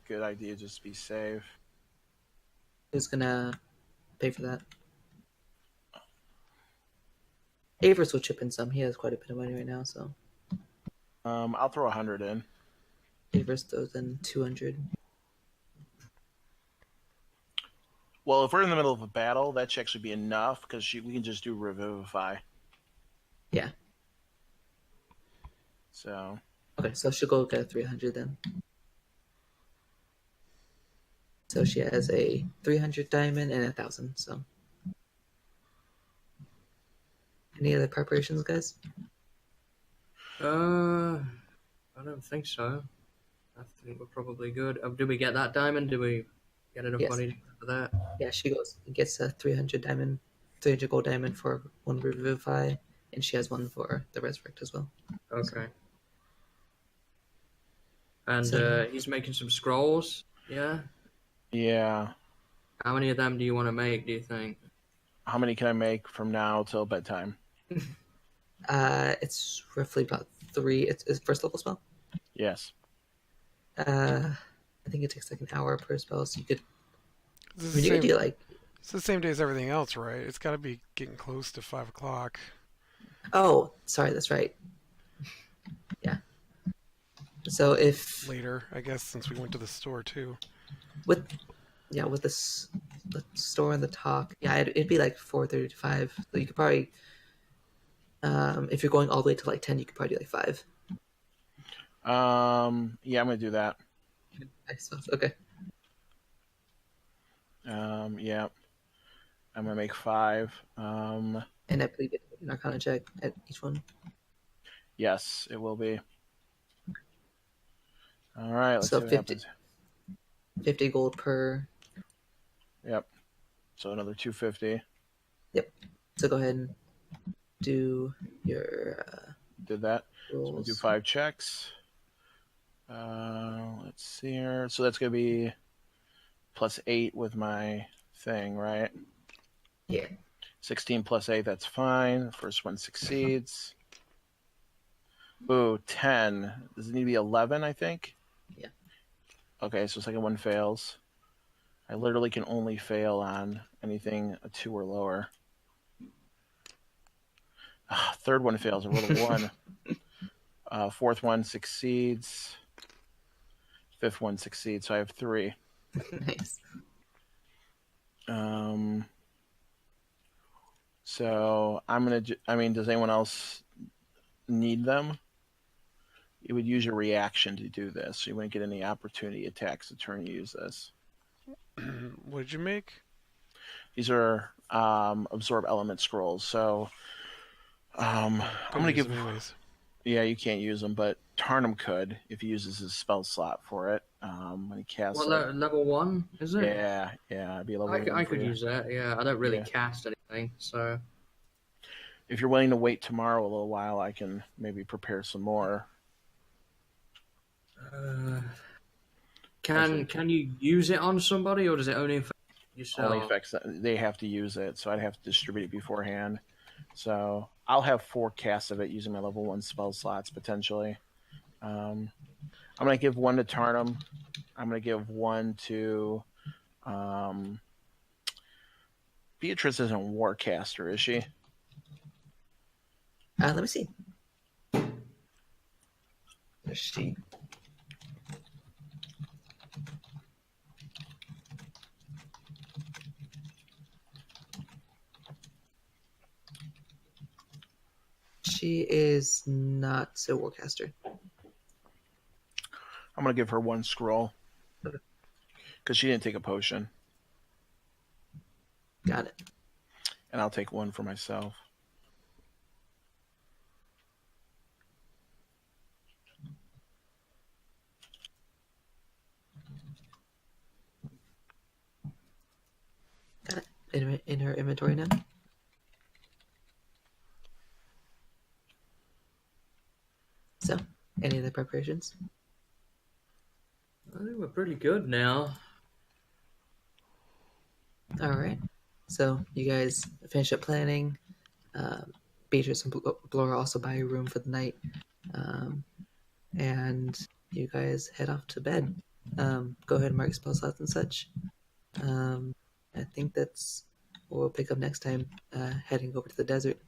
good idea just to be safe. Who's gonna pay for that? Avers will chip in some. He has quite a bit of money right now, so. I'll throw 100 in. Avers throws in 200. Well, if we're in the middle of a battle, that should actually be enough because we can just do Revivify. Yeah. So. Okay, so she'll go get a 300 then. So she has a 300 diamond and 1,000. So. Any other preparations, guys? I don't think so. I think we're probably good. Do we get that diamond? Do we get enough money for that? Yeah, she goes and gets a 300 gold diamond for one Revivify, and she has one for the Resurrect as well. Okay. And he's making some scrolls, yeah? Yeah. How many of them do you want to make, do you think? How many can I make from now till bedtime? It's roughly about 3. It's first level spell? Yes. I I think it takes like an hour per spell, so you could. I It's mean, you could do like. the same day as everything else, right? It's got to be getting close to 5 o'clock. Oh, sorry, that's right. Yeah. So if Later, I guess, since we went to the store too. with the store and the talk, yeah, it'd be like 4:30 to 5. So you could probably, if you're going all the way to like 10, you could probably do like 5. Yeah, I'm gonna do that. I suppose. Okay. Yeah, I'm gonna make 5. And I believe it's an Arcana check at each one. Yes, it will be. All right, let's So see what 50, happens. 50 gold per. Yep. So another 250. Yep. So go ahead and do your Did that. So I'm gonna rolls. do 5 checks. Let's see here. So that's gonna be +8 with my thing, right? Yeah. 16 + 8, that's fine. First one succeeds. Ooh, 10. Does it need to be 11, I think? Yeah. Okay, so second one fails. I literally can only fail on anything a 2 or lower. Third one fails. I rolled a 1. Fourth one succeeds. Fifth one succeeds. So I have 3. Nice. So I'm gonna. I mean, does anyone else need them? You would use your reaction to do this. So you wouldn't get any opportunity attacks the turn you use this. What did you make? These are absorb element scrolls. So I'm gonna give. them anyways. Yeah, you can't use them, but Tarnum could if he uses his spell slot for it. When he casts What, level 1, is it? Yeah, it'd be a level 1 I for could you. use that, yeah. I don't really Yeah. cast anything, so... If you're willing to wait tomorrow a little while, I can maybe prepare some more. Can you use it on somebody, or does it only affect yourself? Only affects they have to use it, so I'd have to distribute it beforehand. So I'll have 4 casts of it using my level 1 spell slots potentially. I'm gonna give 1 to Tarnum. I'm gonna give 1 to Beatrice isn't Warcaster, is she? Let me see. There's she. She is not so Warcaster. I'm gonna give her 1 scroll because she didn't take a potion, Got it. and I'll take 1 for myself. Got it. In her inventory now. So, any other preparations? I think we're pretty good now. All right. So you guys finish up planning. Beatrice and Blora also buy a room for the night, and you guys head off to bed. Go ahead and mark spell slots and such. I think that's what we'll pick up next time. Heading over to the desert.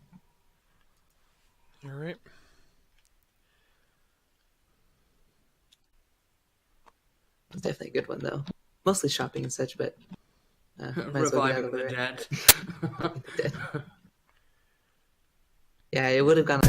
All right. It's definitely a good one though. Mostly shopping and such, but might as well get out Reviving of the way. dead. Yeah, it would have gone.